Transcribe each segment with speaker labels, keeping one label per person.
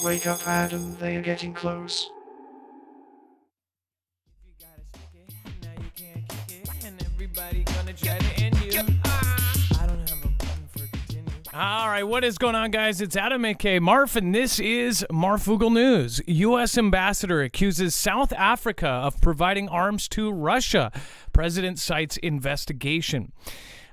Speaker 1: Wake up, Adam, they are getting close.
Speaker 2: If you gotta stick it, now you can't kick it, and everybody gonna try to end you. I don't have a button for continue. All right, what is going on, guys? It's Adam, aka Marf, and this is Marfoogle News. U.S. ambassador accuses South Africa of providing arms to Russia. President cites investigation.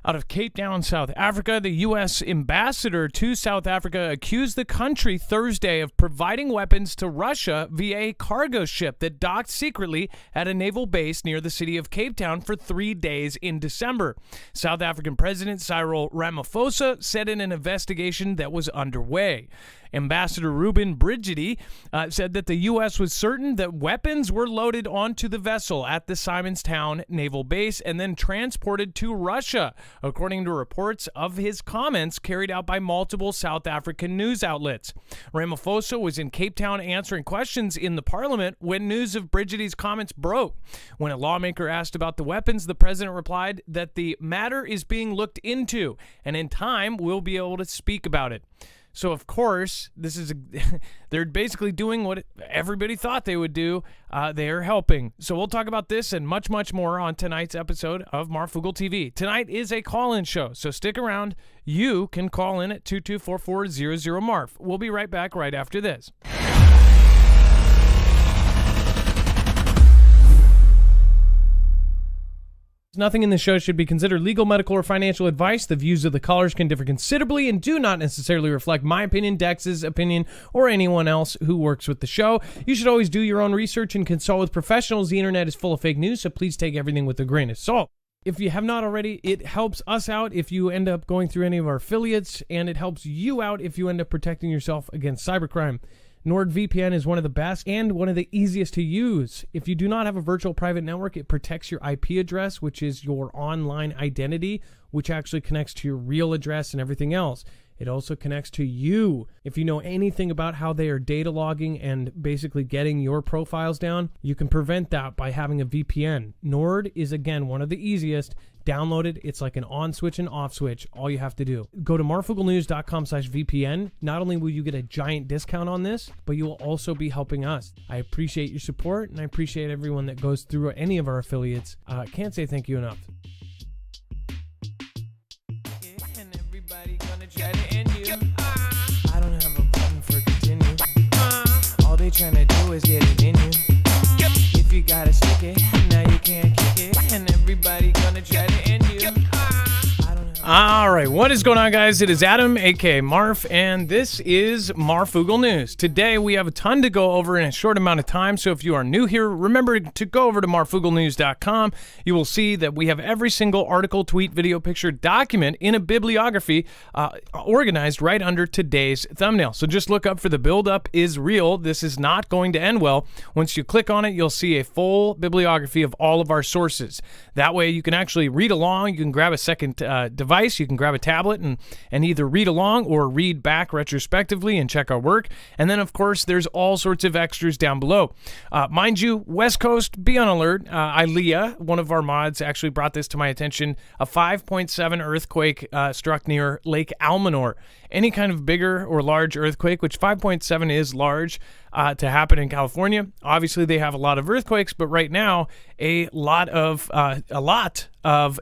Speaker 2: Out of Cape Town, South Africa, the U.S. ambassador to South Africa accused the country Thursday of providing weapons to Russia via a cargo ship that docked secretly at a naval base near the city of Cape Town for 3 days in December. South African President Cyril Ramaphosa said in an investigation that was underway. Ambassador Ruben Brigidi said that the U.S. was certain that weapons were loaded onto the vessel at the Simonstown Naval Base and then transported to Russia, according to reports of his comments carried out by multiple South African news outlets. Ramaphosa was in Cape Town answering questions in the parliament when news of Brigidi's comments broke. When a lawmaker asked about the weapons, the president replied that the matter is being looked into, and in time we'll be able to speak about it. So, of course, they're basically doing what everybody thought they would do. They are helping. So we'll talk about this and much, much more on tonight's episode of Marfoogle TV. Tonight is a call-in show, so stick around. You can call in at 2244-00-MARF. We'll be right back right after this. Nothing in the show should be considered legal, medical, or financial advice. The views of the callers can differ considerably and do not necessarily reflect my opinion, Dex's opinion, or anyone else who works with the show. You should always do your own research and consult with professionals. The internet is full of fake news, so please take everything with a grain of salt. If you have not already, it helps us out if you end up going through any of our affiliates, and it helps you out if you end up protecting yourself against cybercrime. NordVPN is one of the best and one of the easiest to use. If you do not have a virtual private network, it protects your IP address, which is your online identity, which actually connects to your real address and everything else. It also connects to you. If you know anything about how they are data logging and basically getting your profiles down, you can prevent that by having a VPN. Nord is, again, one of the easiest. Download it. It's like an on switch and off switch. All you have to do. Go to marfooglenews.com/VPN. Not only will you get a giant discount on this, but you will also be helping us. I appreciate your support, and I appreciate everyone that goes through any of our affiliates. Can't say thank you enough. And everybody gonna try to end you. I don't have a button for continue. All they trying to do is get it in you. If you gotta stick it, now you can't kick it, and everybody gonna try to end you. All right, what is going on, guys? It is Adam, aka Marf, and this is Marfoogle News. Today, we have a ton to go over in a short amount of time, so if you are new here, remember to go over to marfooglenews.com. You will see that we have every single article, tweet, video, picture, document in a bibliography organized right under today's thumbnail. So just look up for the build-up is real. This is not going to end well. Once you click on it, you'll see a full bibliography of all of our sources. That way, you can actually read along. You can grab a second device. You can grab a tablet and either read along or read back retrospectively and check our work. And then, of course, there's all sorts of extras down below. Mind you, West Coast, be on alert. Ilea, one of our mods, actually brought this to my attention. A 5.7 earthquake struck near Lake Almanor. Any kind of bigger or large earthquake, which 5.7 is large, to happen in California. Obviously, they have a lot of earthquakes, but right now, a lot of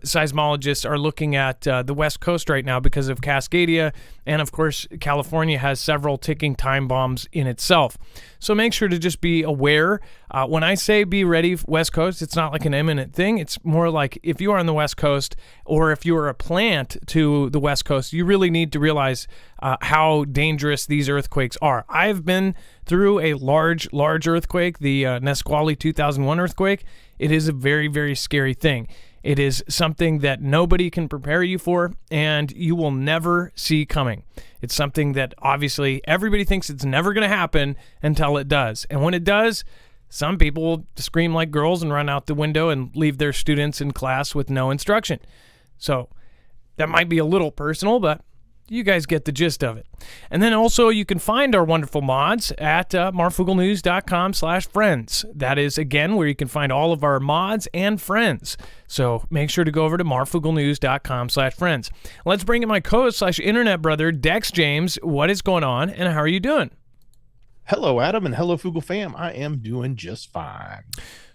Speaker 2: seismologists are looking at the West Coast right now because of Cascadia, and of course, California has several ticking time bombs in itself. So make sure to just be aware. When I say be ready, West Coast, it's not like an imminent thing. It's more like if you are on the West Coast or if you are a plant to the West Coast, you really need to realize how dangerous these earthquakes are. I've been through a large earthquake, the Nisqually 2001 earthquake. It is a very, very scary thing. It is something that nobody can prepare you for, and you will never see coming. It's something that obviously everybody thinks it's never going to happen until it does. And when it does, some people will scream like girls and run out the window and leave their students in class with no instruction. So that might be a little personal, but you guys get the gist of it. And then also you can find our wonderful mods at marfooglenews.com/friends. That is, again, where you can find all of our mods and friends. So make sure to go over to marfooglenews.com/friends. Let's bring in my co-host/internet brother, Dex James. What is going on, and how are you doing?
Speaker 3: Hello, Adam, and hello, Fugle fam. I am doing just fine.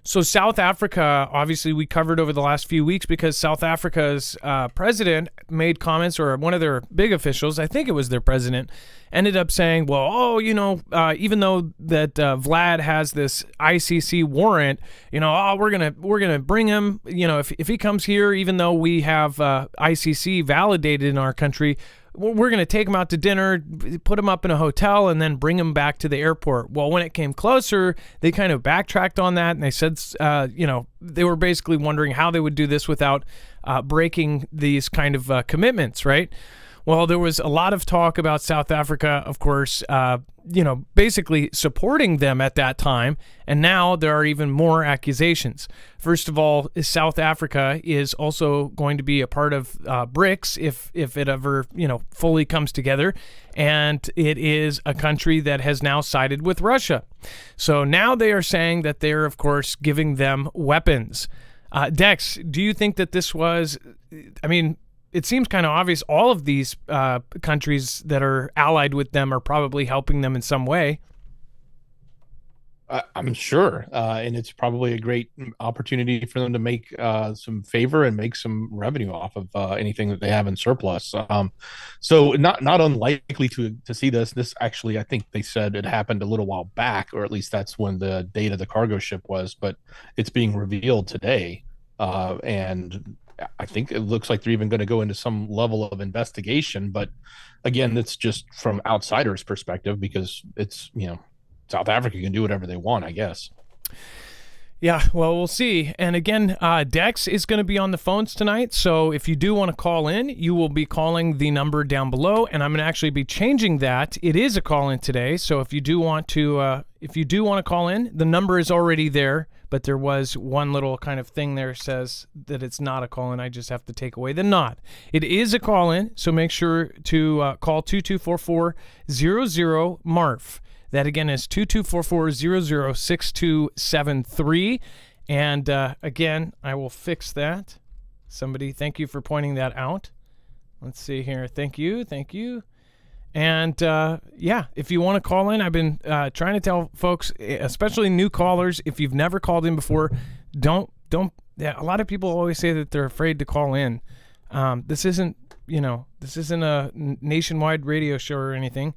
Speaker 2: So South Africa, obviously we covered over the last few weeks because South Africa's president made comments, or one of their big officials, I think it was their president, ended up saying, well, even though that Vlad has this ICC warrant, we're gonna bring him, if he comes here, even though we have ICC validated in our country, we're going to take him out to dinner, put him up in a hotel, and then bring him back to the airport. Well, when it came closer, they kind of backtracked on that, and they said, they were basically wondering how they would do this without breaking these kind of commitments, right? Well, there was a lot of talk about South Africa, of course, basically supporting them at that time, and now there are even more accusations. First of all, South Africa is also going to be a part of BRICS if it ever, fully comes together, and it is a country that has now sided with Russia. So now they are saying that they're, of course, giving them weapons. Dex, do you think that this was, it seems kind of obvious all of these countries that are allied with them are probably helping them in some way.
Speaker 3: I'm sure, and it's probably a great opportunity for them to make some favor and make some revenue off of anything that they have in surplus. So not unlikely to see this. This actually, I think they said it happened a little while back, or at least that's when the date of the cargo ship was. But it's being revealed today, and I think it looks like they're even going to go into some level of investigation. But again, it's just from outsiders' perspective, because it's, South Africa can do whatever they want, I guess.
Speaker 2: Yeah, well, we'll see. And again, Dex is going to be on the phones tonight. So if you do want to call in, you will be calling the number down below, and I'm going to actually be changing that. It is a call in today. So if you do want to call in, the number is already there. But there was one little kind of thing there says that it's not a call-in. I just have to take away the not. It is a call-in, so make sure to call 2244-00-MARF. That, again, is 2244-00-6273. And, again, I will fix that. Somebody, thank you for pointing that out. Let's see here. Thank you. And, if you want to call in, I've been trying to tell folks, especially new callers, if you've never called in before, don't. A lot of people always say that they're afraid to call in. This isn't a nationwide radio show or anything.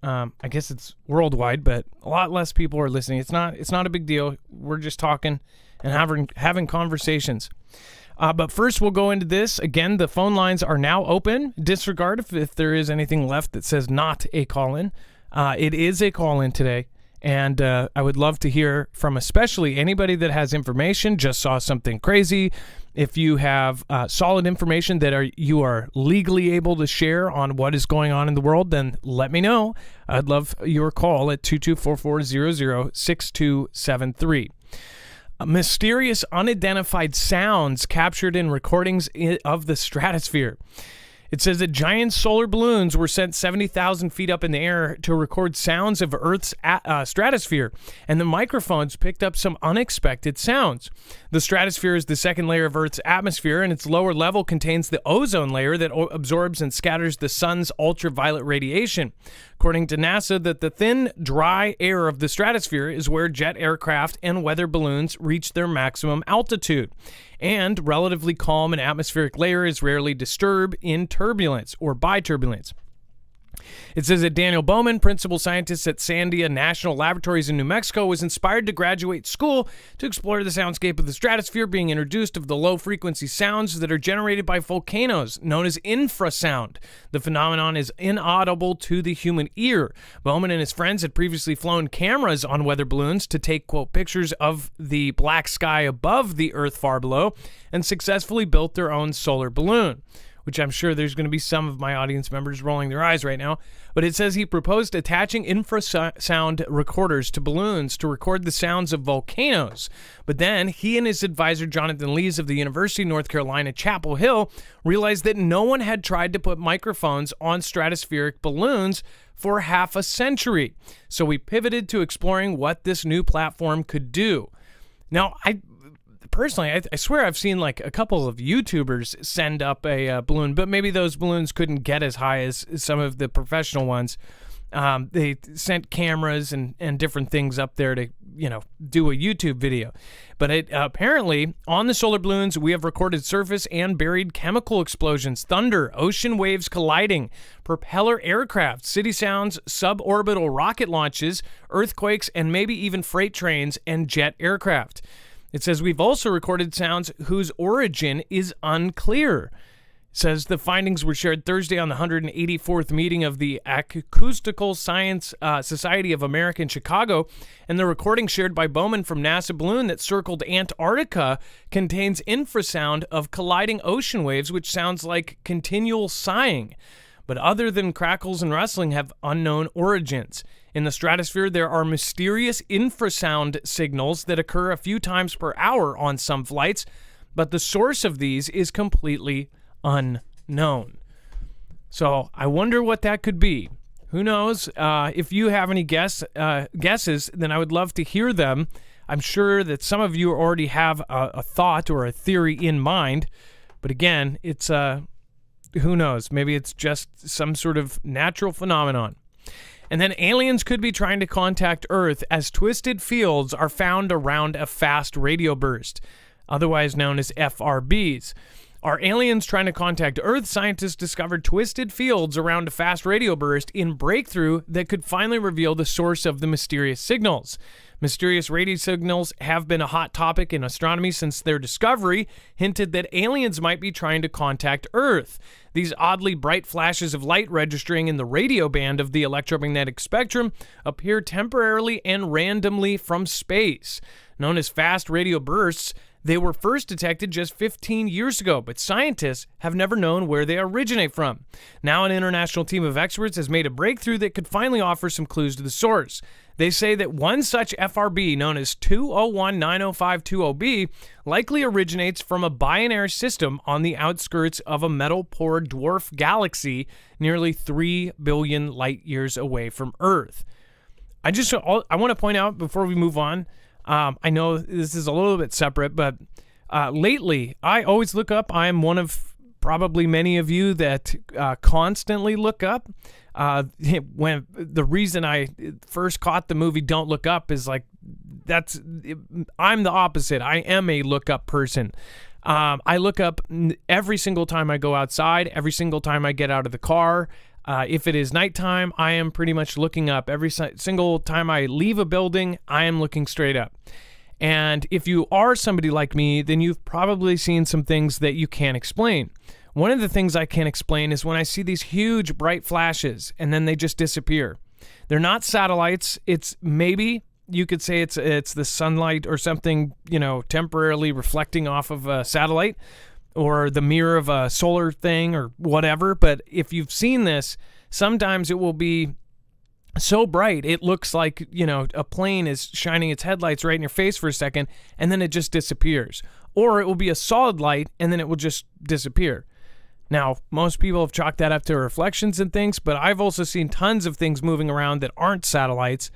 Speaker 2: I guess it's worldwide, but a lot less people are listening. It's not a big deal. We're just talking and having conversations. But first, we'll go into this. Again, the phone lines are now open. Disregard if there is anything left that says not a call-in. It is a call-in today, and I would love to hear from especially anybody that has information, just saw something crazy. If you have solid information that you are legally able to share on what is going on in the world, then let me know. I'd love your call at 2244-00-6273. Mysterious unidentified sounds captured in recordings of the stratosphere. It says that giant solar balloons were sent 70,000 feet up in the air to record sounds of Earth's stratosphere, and the microphones picked up some unexpected sounds. The stratosphere is the second layer of Earth's atmosphere, and its lower level contains the ozone layer that absorbs and scatters the sun's ultraviolet radiation. According to NASA, that the thin, dry air of the stratosphere is where jet aircraft and weather balloons reach their maximum altitude. And relatively calm and atmospheric layer is rarely disturbed in turbulence or by turbulence. It says that Daniel Bowman, principal scientist at Sandia National Laboratories in New Mexico, was inspired to graduate school to explore the soundscape of the stratosphere, being introduced of the low-frequency sounds that are generated by volcanoes, known as infrasound. The phenomenon is inaudible to the human ear. Bowman and his friends had previously flown cameras on weather balloons to take, quote, pictures of the black sky above the Earth far below, and successfully built their own solar balloon, which I'm sure there's going to be some of my audience members rolling their eyes right now. But it says he proposed attaching infrasound recorders to balloons to record the sounds of volcanoes. But then he and his advisor, Jonathan Lees of the University of North Carolina, Chapel Hill, realized that no one had tried to put microphones on stratospheric balloons for half a century. So we pivoted to exploring what this new platform could do. Now, Personally, I swear I've seen like a couple of YouTubers send up a balloon, but maybe those balloons couldn't get as high as some of the professional ones. They sent cameras and different things up there to, do a YouTube video. But apparently, on the solar balloons, we have recorded surface and buried chemical explosions, thunder, ocean waves colliding, propeller aircraft, city sounds, suborbital rocket launches, earthquakes, and maybe even freight trains and jet aircraft. It says we've also recorded sounds whose origin is unclear. It says the findings were shared Thursday on the 184th meeting of the Acoustical Science Society of America in Chicago, and the recording shared by Bowman from NASA balloon that circled Antarctica contains infrasound of colliding ocean waves, which sounds like continual sighing. But other than crackles and rustling, have unknown origins. In the stratosphere, there are mysterious infrasound signals that occur a few times per hour on some flights, but the source of these is completely unknown. So I wonder what that could be. Who knows? If you have any guesses, then I would love to hear them. I'm sure that some of you already have a thought or a theory in mind. But again, it's who knows? Maybe it's just some sort of natural phenomenon. And then aliens could be trying to contact Earth as twisted fields are found around a fast radio burst, otherwise known as FRBs. Are aliens trying to contact Earth? Scientists discovered twisted fields around a fast radio burst in breakthrough that could finally reveal the source of the mysterious signals. Mysterious radio signals have been a hot topic in astronomy since their discovery hinted that aliens might be trying to contact Earth. These oddly bright flashes of light registering in the radio band of the electromagnetic spectrum appear temporarily and randomly from space. Known as fast radio bursts, they were first detected just 15 years ago, but scientists have never known where they originate from. Now an international team of experts has made a breakthrough that could finally offer some clues to the source. They say that one such FRB, known as 201-90520b, likely originates from a binary system on the outskirts of a metal-poor dwarf galaxy nearly 3 billion light-years away from Earth. I want to point out before we move on, I know this is a little bit separate, but lately I always look up. I am one of probably many of you that constantly look up. When the reason I first caught the movie Don't Look Up is I'm the opposite. I am a look up person. I look up every single time I go outside, every single time I get out of the car. If it is nighttime, I am pretty much looking up. Every single time I leave a building, I am looking straight up. And if you are somebody like me, then you've probably seen some things that you can't explain. One of the things I can't explain is when I see these huge bright flashes and then they just disappear. They're not satellites. It's maybe you could say it's the sunlight or something, temporarily reflecting off of a satellite, or the mirror of a solar thing or whatever. But if you've seen this, sometimes it will be so bright it looks like, a plane is shining its headlights right in your face for a second, and then it just disappears. Or it will be a solid light, and then it will just disappear. Now, most people have chalked that up to reflections and things, but I've also seen tons of things moving around that aren't satellites.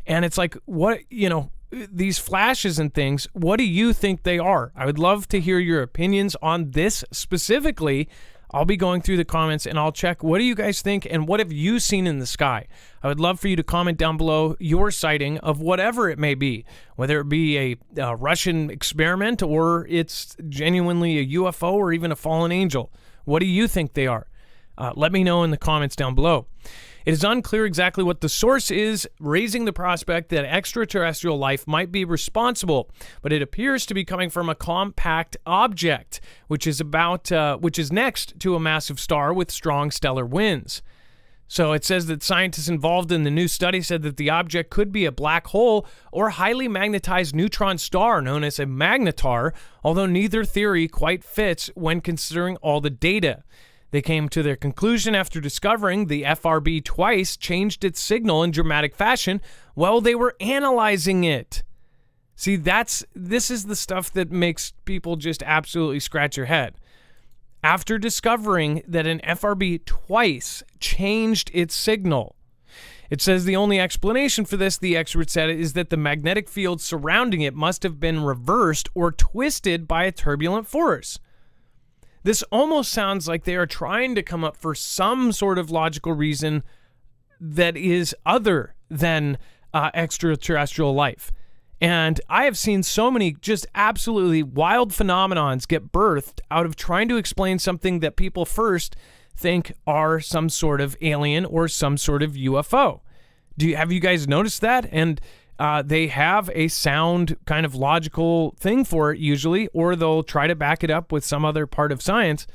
Speaker 2: And it's like, what, these flashes and things, what do you think they are? I would love to hear your opinions on this specifically. I'll be going through the comments and I'll check, what do you guys think and what have you seen in the sky? I would love for you to comment down below your sighting of whatever it may be, whether it be a Russian experiment or it's genuinely a UFO or even a fallen angel. What do you think they are? Let me know in the comments down below. It is unclear exactly what the source is, raising the prospect that extraterrestrial life might be responsible, but it appears to be coming from a compact object, which is next to a massive star with strong stellar winds. So it says that scientists involved in the new study said that the object could be a black hole or highly magnetized neutron star known as a magnetar, although neither theory quite fits when considering all the data. They came to their conclusion after discovering the FRB twice changed its signal in dramatic fashion while they were analyzing it. See, this is the stuff that makes people just absolutely scratch your head. After discovering that an FRB twice changed its signal, it says the only explanation for this, the expert said, is that the magnetic field surrounding it must have been reversed or twisted by a turbulent force. This almost sounds like they are trying to come up for some sort of logical reason that is other than extraterrestrial life. And I have seen so many just absolutely wild phenomenons get birthed out of trying to explain something that people first think are some sort of alien or some sort of UFO. Have you guys noticed that? And they have a sound kind of logical thing for it usually, or they'll try to back it up with some other part of science.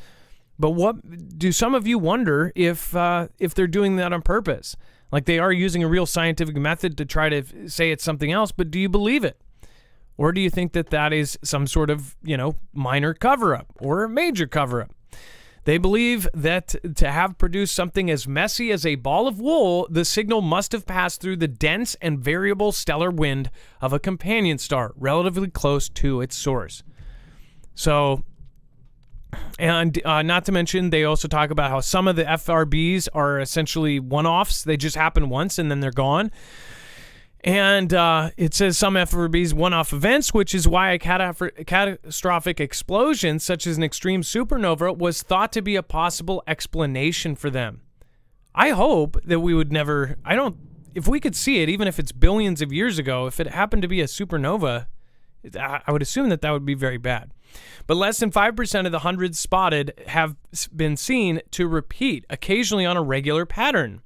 Speaker 2: But what do some of you wonder if they're doing that on purpose? Like they are using a real scientific method to try to say it's something else, but do you believe it? Or do you think that that is some sort of, minor cover-up or a major cover-up? They believe that to have produced something as messy as a ball of wool, the signal must have passed through the dense and variable stellar wind of a companion star relatively close to its source. So, and not to mention, they also talk about how some of the FRBs are essentially one-offs. They just happen once and then they're gone. And it says some FRBs one-off events, which is why a catastrophic explosion, such as an extreme supernova, was thought to be a possible explanation for them. I hope that we would never, if we could see it, even if it's billions of years ago, if it happened to be a supernova, I would assume that would be very bad. But less than 5% of the hundreds spotted have been seen to repeat, occasionally on a regular pattern.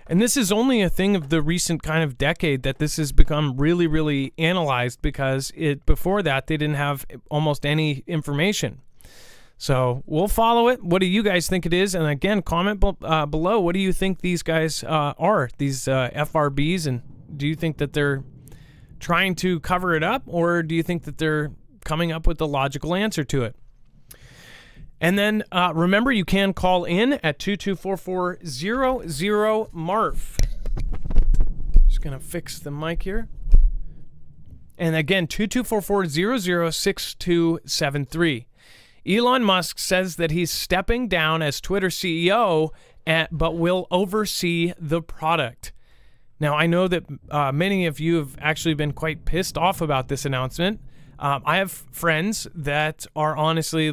Speaker 2: And this is only a thing of the recent kind of decade that this has become really, really analyzed, because before that, they didn't have almost any information. So we'll follow it. What do you guys think it is? And again, comment below. What do you think these guys are, these FRBs? And do you think that they're trying to cover it up, or do you think that they're coming up with a logical answer to it? And then remember, you can call in at 2244-00-MARF. Just going to fix the mic here. And again, 2244-00-6273. Elon Musk says that he's stepping down as Twitter CEO, but will oversee the product. Now, I know that many of you have actually been quite pissed off about this announcement. I have friends that are honestly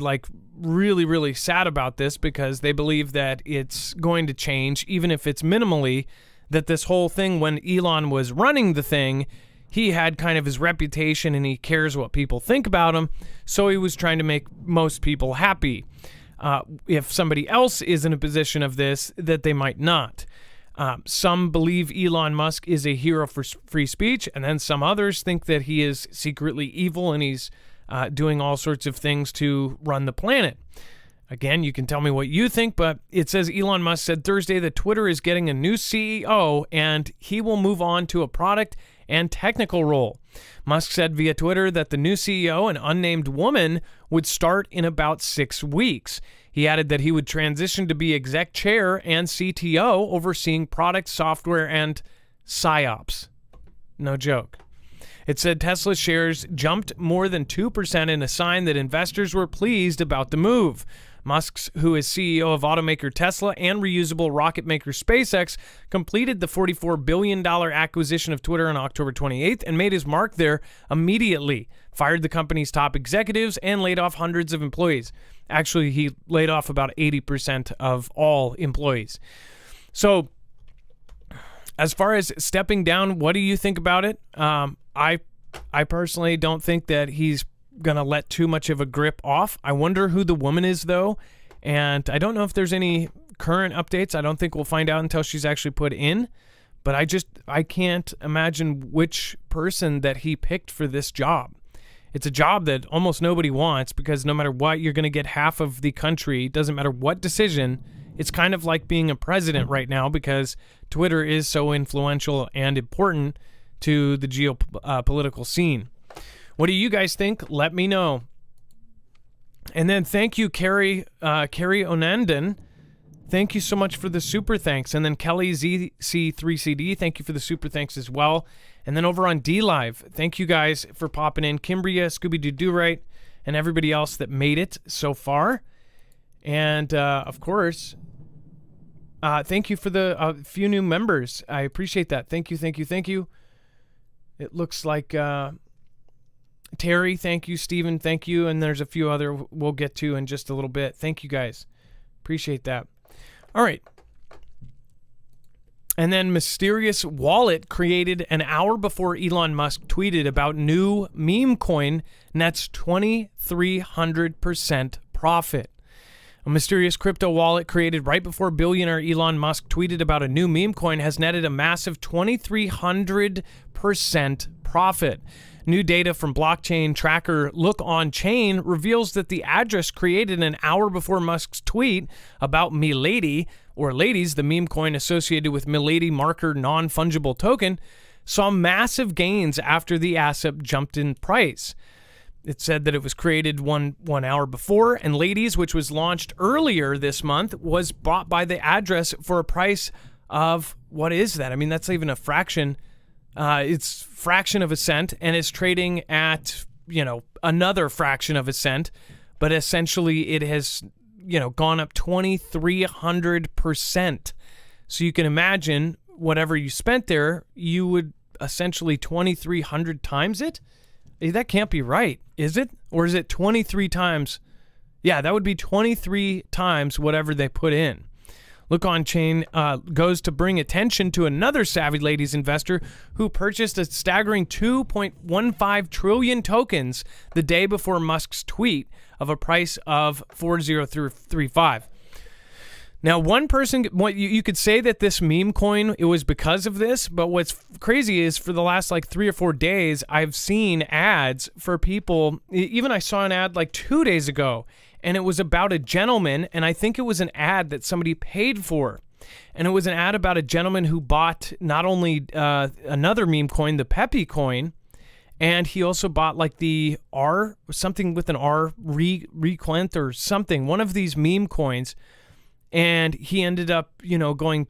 Speaker 2: really, really sad about this, because they believe that it's going to change, even if it's minimally, that this whole thing, when Elon was running the thing, he had kind of his reputation and he cares what people think about him. So he was trying to make most people happy. If somebody else is in a position of this, that they might not. Some believe Elon Musk is a hero for free speech, and then some others think that he is secretly evil and he's doing all sorts of things to run the planet. Again, you can tell me what you think, but it says Elon Musk said Thursday that Twitter is getting a new CEO and he will move on to a product and technical role. Musk said via Twitter that the new CEO, an unnamed woman, would start in about 6 weeks. He added that he would transition to be exec chair and CTO, overseeing product, software, and PsyOps. No joke. It said Tesla shares jumped more than 2% in a sign that investors were pleased about the move. Musk, who is CEO of automaker Tesla and reusable rocket maker SpaceX, completed the $44 billion acquisition of Twitter on October 28th and made his mark there immediately, fired the company's top executives, and laid off hundreds of employees. Actually, he laid off about 80% of all employees. So, as far as stepping down, what do you think about it? I personally don't think that he's going to let too much of a grip off. I wonder who the woman is, though, and I don't know if there's any current updates. I don't think we'll find out until she's actually put in, but I can't imagine which person that he picked for this job. It's a job that almost nobody wants, because no matter what, you're going to get half of the country. Doesn't matter what decision. It's kind of like being a president right now, because Twitter is so influential and important to the geopolitical scene. What do you guys think? Let me know. And then thank you, Carrie Onandan. Thank you so much for the super thanks. And then Kelly ZC3CD, thank you for the super thanks as well. And then over on DLive, thank you guys for popping in. Kimbria, Scooby-Doo-Do-Right, and everybody else that made it so far. And, of course, thank you for the few new members. I appreciate that. Thank you, thank you, thank you. It looks like Terry, thank you. Steven, thank you. And there's a few other we'll get to in just a little bit. Thank you, guys. Appreciate that. All right. And then mysterious wallet created an hour before Elon Musk tweeted about new meme coin nets 2,300% profit. A mysterious crypto wallet created right before billionaire Elon Musk tweeted about a new meme coin has netted a massive 2,300% profit. New data from blockchain tracker Look On Chain reveals that the address created an hour before Musk's tweet about Milady, or Ladies, the meme coin associated with Milady marker non-fungible token, saw massive gains after the asset jumped in price. It said that it was created one hour before, and Ladies, which was launched earlier this month, was bought by the address for a price of, what is that? I mean, that's even a fraction. It's fraction of a cent, and it's trading at, another fraction of a cent, but essentially it has, gone up 2,300%. So you can imagine whatever you spent there, you would essentially 2,300 times it. That can't be right, is it? Or is it 23 times? Yeah, that would be 23 times whatever they put in. Look On Chain goes to bring attention to another savvy ladies investor who purchased a staggering 2.15 trillion tokens the day before Musk's tweet of a price of 4,035. Now, one person, you could say that this meme coin, it was because of this, but what's crazy is for the last 3 or 4 days, I've seen ads for people. Even I saw an ad 2 days ago, and it was about a gentleman, and I think it was an ad that somebody paid for. And it was an ad about a gentleman who bought not only another meme coin, the Pepe coin, and he also bought the R, something with an R, Reclent or something, one of these meme coins. And he ended up, going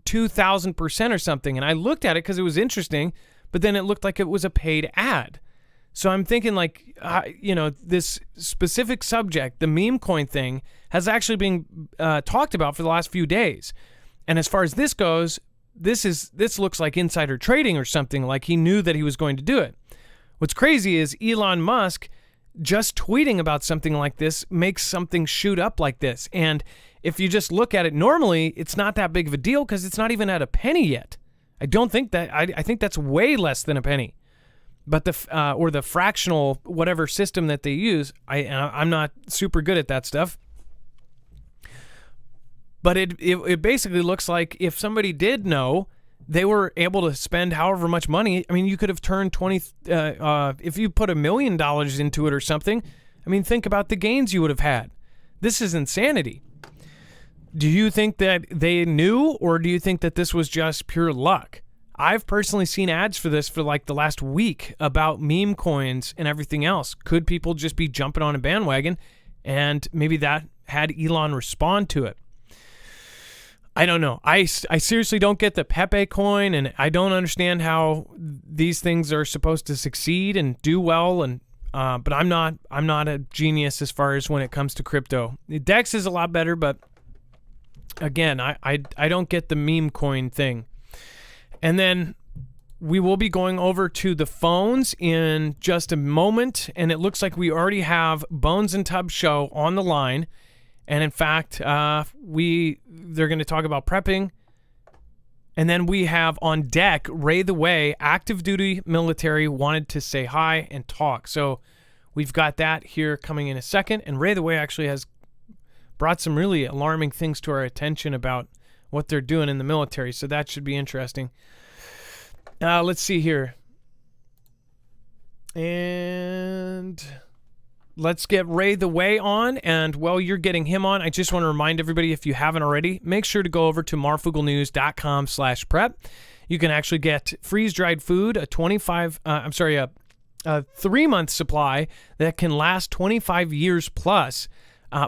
Speaker 2: 2,000% or something. And I looked at it because it was interesting, but then it looked like it was a paid ad. So I'm thinking this specific subject, the meme coin thing, has actually been talked about for the last few days. And as far as this goes, this looks like insider trading or something, like he knew that he was going to do it. What's crazy is Elon Musk just tweeting about something like this makes something shoot up like this. And if you just look at it normally, it's not that big of a deal because it's not even at a penny yet. I don't think that. I think that's way less than a penny. But the fractional whatever system that they use, I'm not super good at that stuff. But it basically looks like if somebody did know, they were able to spend however much money. I mean, you could have turned if you put $1 million into it or something. I mean, think about the gains you would have had. This is insanity. Do you think that they knew, or do you think that this was just pure luck? I've personally seen ads for this for the last week about meme coins and everything else. Could people just be jumping on a bandwagon, and maybe that had Elon respond to it? I don't know. I seriously don't get the Pepe coin, and I don't understand how these things are supposed to succeed and do well. And but I'm not a genius as far as when it comes to crypto. DEX is a lot better, but again, I don't get the meme coin thing. And then we will be going over to the phones in just a moment, and it looks like we already have Bones and Tubbs show on the line. And in fact, they're going to talk about prepping. And then we have on deck Ray the Way, active duty military, wanted to say hi and talk. So we've got that here coming in a second. And Ray the Way actually has brought some really alarming things to our attention about what they're doing in the military. So that should be interesting. Let's see here. And let's get Ray the Way on. And while you're getting him on, I just want to remind everybody, if you haven't already, make sure to go over to marfooglenews.com/prep. You can actually get freeze-dried food, a 3-month supply that can last 25 years plus.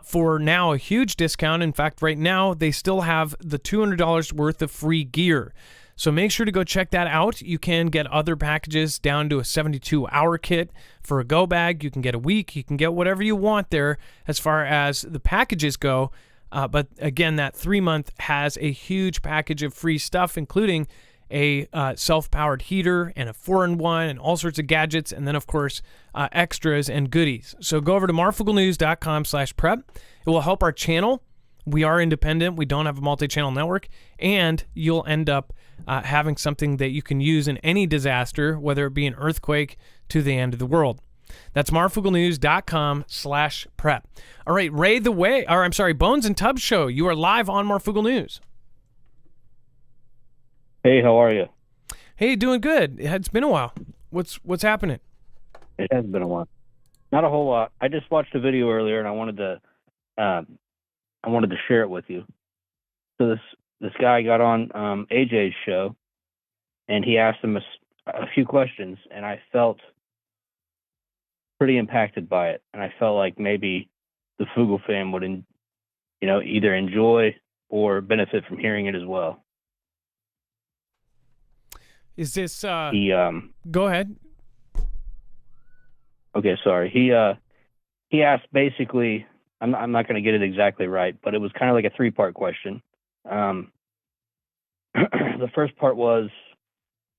Speaker 2: For now a huge discount. In fact, right now they still have the $200 worth of free gear. So make sure to go check that out. You can get other packages down to a 72-hour kit for a go bag. You can get a week. You can get whatever you want there as far as the packages go. But again, that 3-month has a huge package of free stuff, including a self-powered heater and a 4-in-1 and all sorts of gadgets, and then of course extras and goodies. So go over to marfooglenews.com/prep. It will help our channel We are independent. We don't have a multi-channel network, and you'll end up having something that you can use in any disaster, whether it be an earthquake to the end of the world. That's marfooglenews.com/prep. All right, Bones and Tubbs Show. You are live on Marfoogle News.
Speaker 4: Hey, how are you?
Speaker 2: Hey, doing good. It's been a while. What's happening?
Speaker 4: It has been a while. Not a whole lot. I just watched a video earlier, and I wanted to share it with you. So this guy got on AJ's show, and he asked him a few questions, and I felt pretty impacted by it, and I felt like maybe the Foogle fam would, either enjoy or benefit from hearing it as well.
Speaker 2: Is this
Speaker 4: He
Speaker 2: go ahead.
Speaker 4: Okay, sorry. He asked basically. I'm not going to get it exactly right, but it was kind of like a 3-part question. The first part was,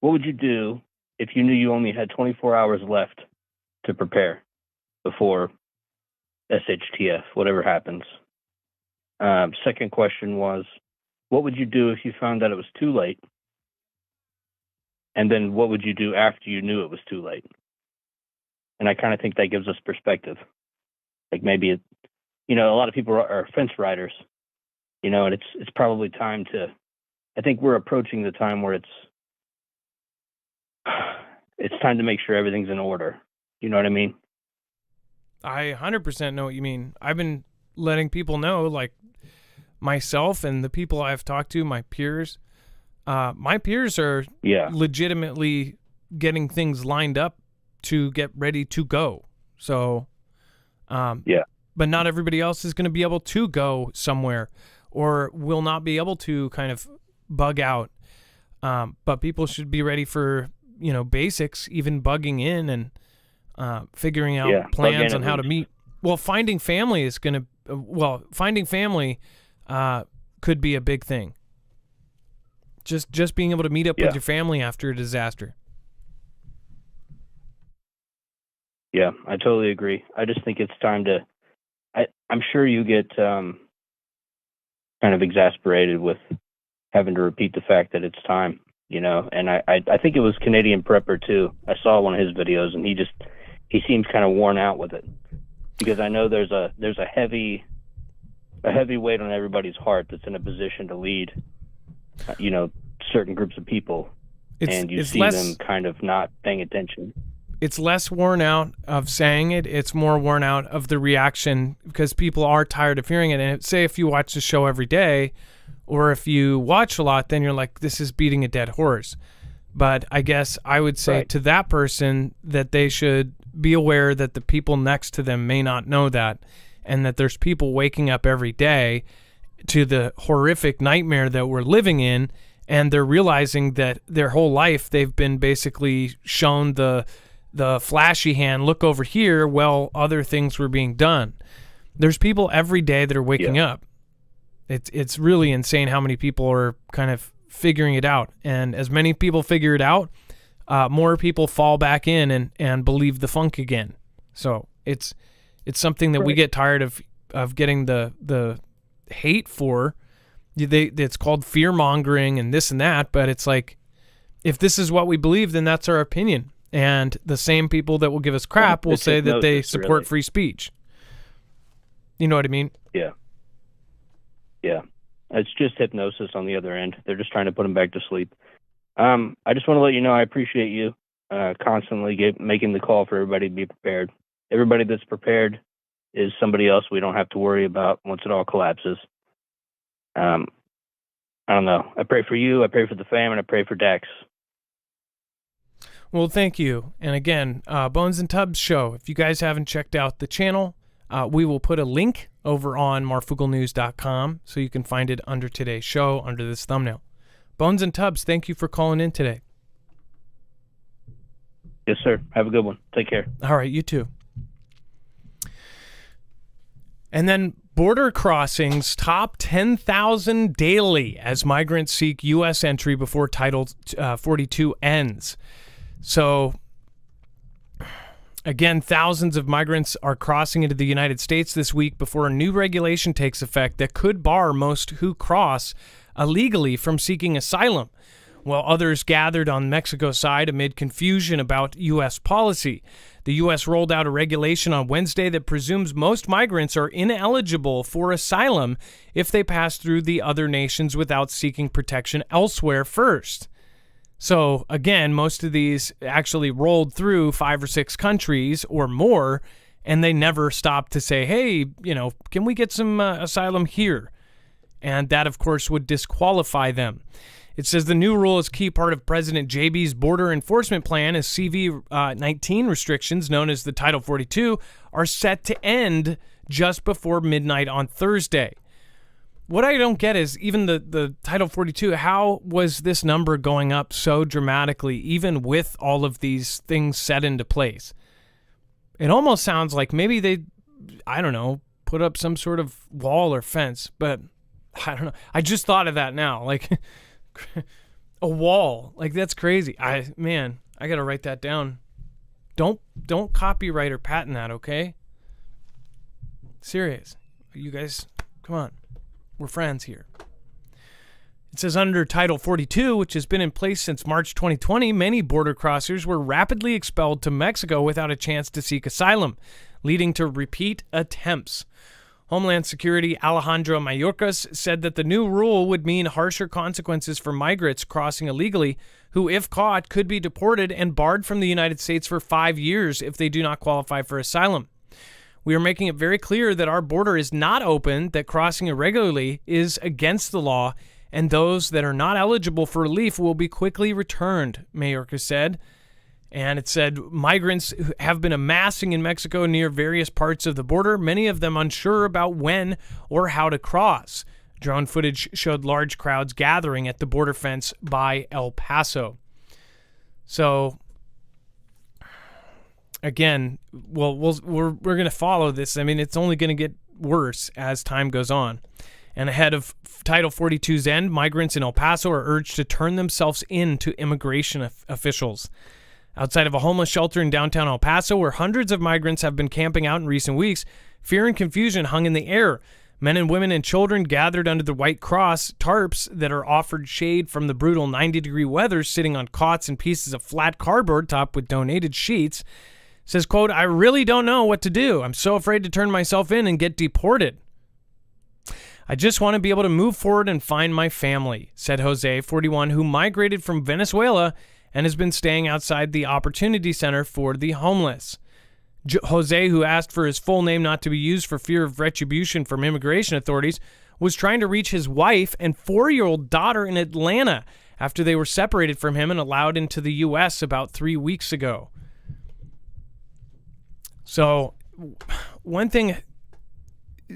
Speaker 4: what would you do if you knew you only had 24 hours left to prepare before SHTF, whatever happens? Second question was, what would you do if you found that it was too late? And then what would you do after you knew it was too late? And I kind of think that gives us perspective. Like maybe a lot of people are fence riders, and it's probably time to. I think we're approaching the time where it's time to make sure everything's in order. You know what I mean?
Speaker 2: I 100% know what you mean. I've been letting people know, like myself and the people I've talked to, my peers. My peers are legitimately getting things lined up to get ready to go. So, but not everybody else is going to be able to go somewhere or will not be able to kind of bug out. But people should be ready for, basics, even bugging in and figuring out plans on how to meet. Well, finding family is going to, finding family could be a big thing. Just being able to meet up with your family after a disaster.
Speaker 4: Yeah, I totally agree. I just think it's time to. I'm sure you get kind of exasperated with having to repeat the fact that it's time, And I think it was Canadian Prepper too. I saw one of his videos, and he seems kind of worn out with it, because I know there's a heavy weight on everybody's heart that's in a position to lead. Certain groups of people, and you see them kind of not paying attention.
Speaker 2: It's less worn out of saying it. It's more worn out of the reaction, because people are tired of hearing it. And say if you watch the show every day, or if you watch a lot, then you're like, this is beating a dead horse. But I guess I would say to that person that they should be aware that the people next to them may not know that, and that there's people waking up every day to the horrific nightmare that we're living in, and they're realizing that their whole life they've been basically shown the flashy hand, look over here, while other things were being done. There's people every day that are waking up. It's really insane how many people are kind of figuring it out. And as many people figure it out, more people fall back in and believe the funk again. So it's something that we get tired of getting the hate for. It's called fear mongering and this and that, but it's like, if this is what we believe, then that's our opinion. And the same people that will give us crap will say that they support free speech. You know what I mean? Yeah.
Speaker 4: It's just hypnosis on the other end. They're just trying to put them back to sleep. I just want to let you know I appreciate you constantly making the call for everybody to be prepared. Everybody that's prepared is somebody else we don't have to worry about once it all collapses. I don't know. I pray for you. I pray for the fam, and I pray for Dax.
Speaker 2: Well, thank you. And again, Bones and Tubbs Show. If you guys haven't checked out the channel, we will put a link over on marfooglenews.com so you can find it under today's show, under this thumbnail. Bones and Tubbs, thank you for calling in today.
Speaker 4: Yes, sir. Have a good one. Take care.
Speaker 2: All right, you too. And then border crossings top 10,000 daily as migrants seek U.S. entry before Title 42 ends. So Again, thousands of migrants are crossing into the United States this week before a new regulation takes effect that could bar most who cross illegally from seeking asylum, while others gathered on Mexico's side amid confusion about U.S. policy. The U.S. rolled out a regulation on Wednesday that presumes most migrants are ineligible for asylum if they pass through the other nations without seeking protection elsewhere first. So, again, most of these actually rolled through 5 or 6 countries or more, and they never stopped to say, hey, can we get some asylum here? And that, of course, would disqualify them. It says the new rule is key part of President JB's border enforcement plan as CV-19 restrictions, known as the Title 42, are set to end just before midnight on Thursday. What I don't get is even the Title 42, how was this number going up so dramatically, even with all of these things set into place? It almost sounds like maybe they, put up some sort of wall or fence, but I don't know. I just thought of that now, like a wall. Like, that's crazy. I got to write that down. Don't copyright or patent that, okay? Serious. You guys, come on. We're friends here. It says under Title 42, which has been in place since March 2020, many border crossers were rapidly expelled to Mexico without a chance to seek asylum, leading to repeat attempts. Homeland Security Alejandro Mayorkas said that the new rule would mean harsher consequences for migrants crossing illegally, who, if caught, could be deported and barred from the United States for 5 years if they do not qualify for asylum. We are making it very clear that our border is not open, that crossing irregularly is against the law, and those that are not eligible for relief will be quickly returned, Mayorkas said. And it said migrants have been amassing in Mexico near various parts of the border, many of them unsure about when or how to cross. Drone footage showed large crowds gathering at the border fence by El Paso. So, again, we're going to follow this. I mean, it's only going to get worse as time goes on. And ahead of Title 42's end, migrants in El Paso are urged to turn themselves in to immigration officials. Outside of a homeless shelter in downtown El Paso, where hundreds of migrants have been camping out in recent weeks, fear and confusion hung in the air. Men and women and children gathered under the White Cross tarps that are offered shade from the brutal 90-degree weather, sitting on cots and pieces of flat cardboard topped with donated sheets. Says, quote, I really don't know what to do. I'm so afraid to turn myself in and get deported. I just want to be able to move forward and find my family, said Jose, 41, who migrated from Venezuela and has been staying outside the Opportunity Center for the Homeless. Jose, who asked for his full name not to be used for fear of retribution from immigration authorities, was trying to reach his wife and 4-year-old daughter in Atlanta after they were separated from him and allowed into the U.S. about 3 weeks ago. So, one thing.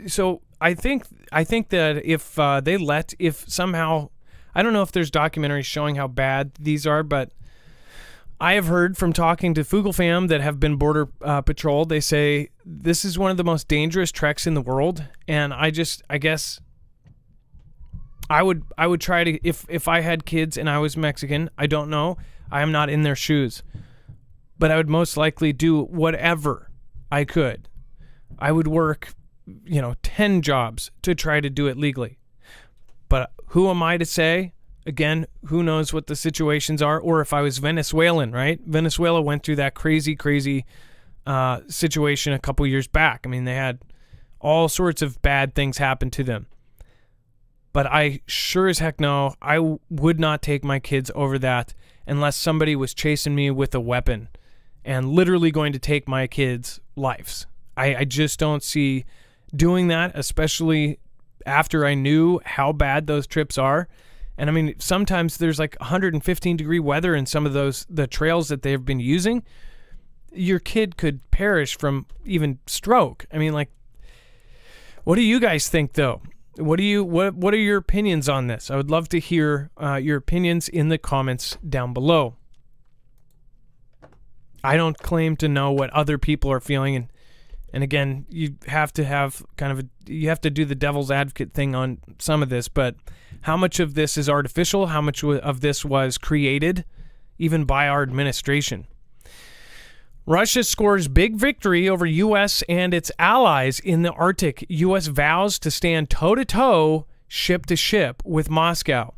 Speaker 2: So I think that if somehow, I don't know if there's documentaries showing how bad these are, but I have heard from talking to Fugel fam that have been border patrolled. They say this is one of the most dangerous treks in the world, and I guess I would try to, if I had kids and I was Mexican, I don't know, I am not in their shoes, but I would most likely do whatever I could. I would work, 10 jobs to try to do it legally. But who am I to say? Again, who knows what the situations are, or if I was Venezuelan, right? Venezuela went through that crazy situation a couple years back. I mean, they had all sorts of bad things happen to them. But I sure as heck know I would not take my kids over that unless somebody was chasing me with a weapon and literally going to take my kids' lives. I just don't see doing that, especially after I knew how bad those trips are. And I mean, sometimes there's like 115-degree weather in some of the trails that they've been using. Your kid could perish from even stroke. I mean, like, what do you guys think, though? What are your opinions on this? I would love to hear your opinions in the comments down below. I don't claim to know what other people are feeling, and again, you have to have you have to do the devil's advocate thing on some of this, but how much of this is artificial? How much of this was created even by our administration? Russia scores big victory over U.S. and its allies in the Arctic. U.S. vows to stand toe-to-toe, ship-to-ship with Moscow.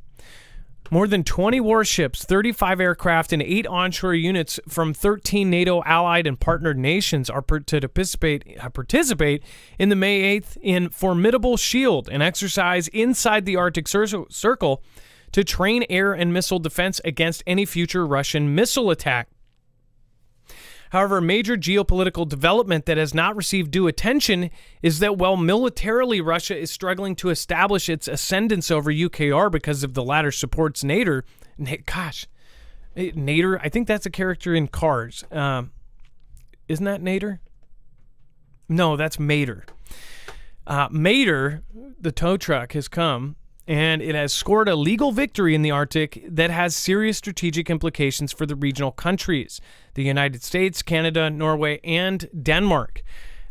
Speaker 2: More than 20 warships, 35 aircraft, and 8 onshore units from 13 NATO allied and partnered nations are to participate in the May 8th in Formidable Shield, an exercise inside the Arctic Circle to train air and missile defense against any future Russian missile attack. However, a major geopolitical development that has not received due attention is that while militarily Russia is struggling to establish its ascendance over UKR because of the latter supports Nader, Nader, I think that's a character in Cars. Isn't that Nader? No, that's Mater. Mater, the tow truck, has come, and it has scored a legal victory in the Arctic that has serious strategic implications for the regional countries, the United States, Canada, Norway, and Denmark.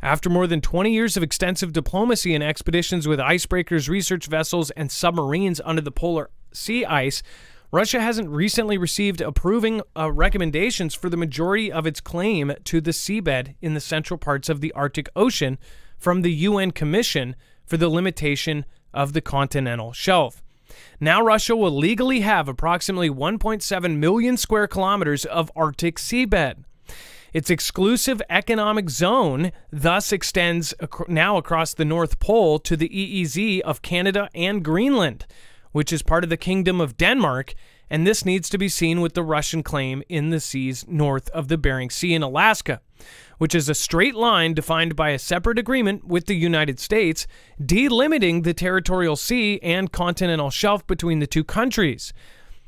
Speaker 2: After more than 20 years of extensive diplomacy and expeditions with icebreakers, research vessels, and submarines under the polar sea ice, Russia hasn't recently received approving recommendations for the majority of its claim to the seabed in the central parts of the Arctic Ocean from the UN Commission for the Limitation of the Continental Shelf. Now Russia will legally have approximately 1.7 million square kilometers of Arctic seabed. Its exclusive economic zone thus extends now across the North Pole to the EEZ of Canada and Greenland, which is part of the Kingdom of Denmark, and this needs to be seen with the Russian claim in the seas north of the Bering Sea in Alaska, which is a straight line defined by a separate agreement with the United States, delimiting the territorial sea and continental shelf between the two countries.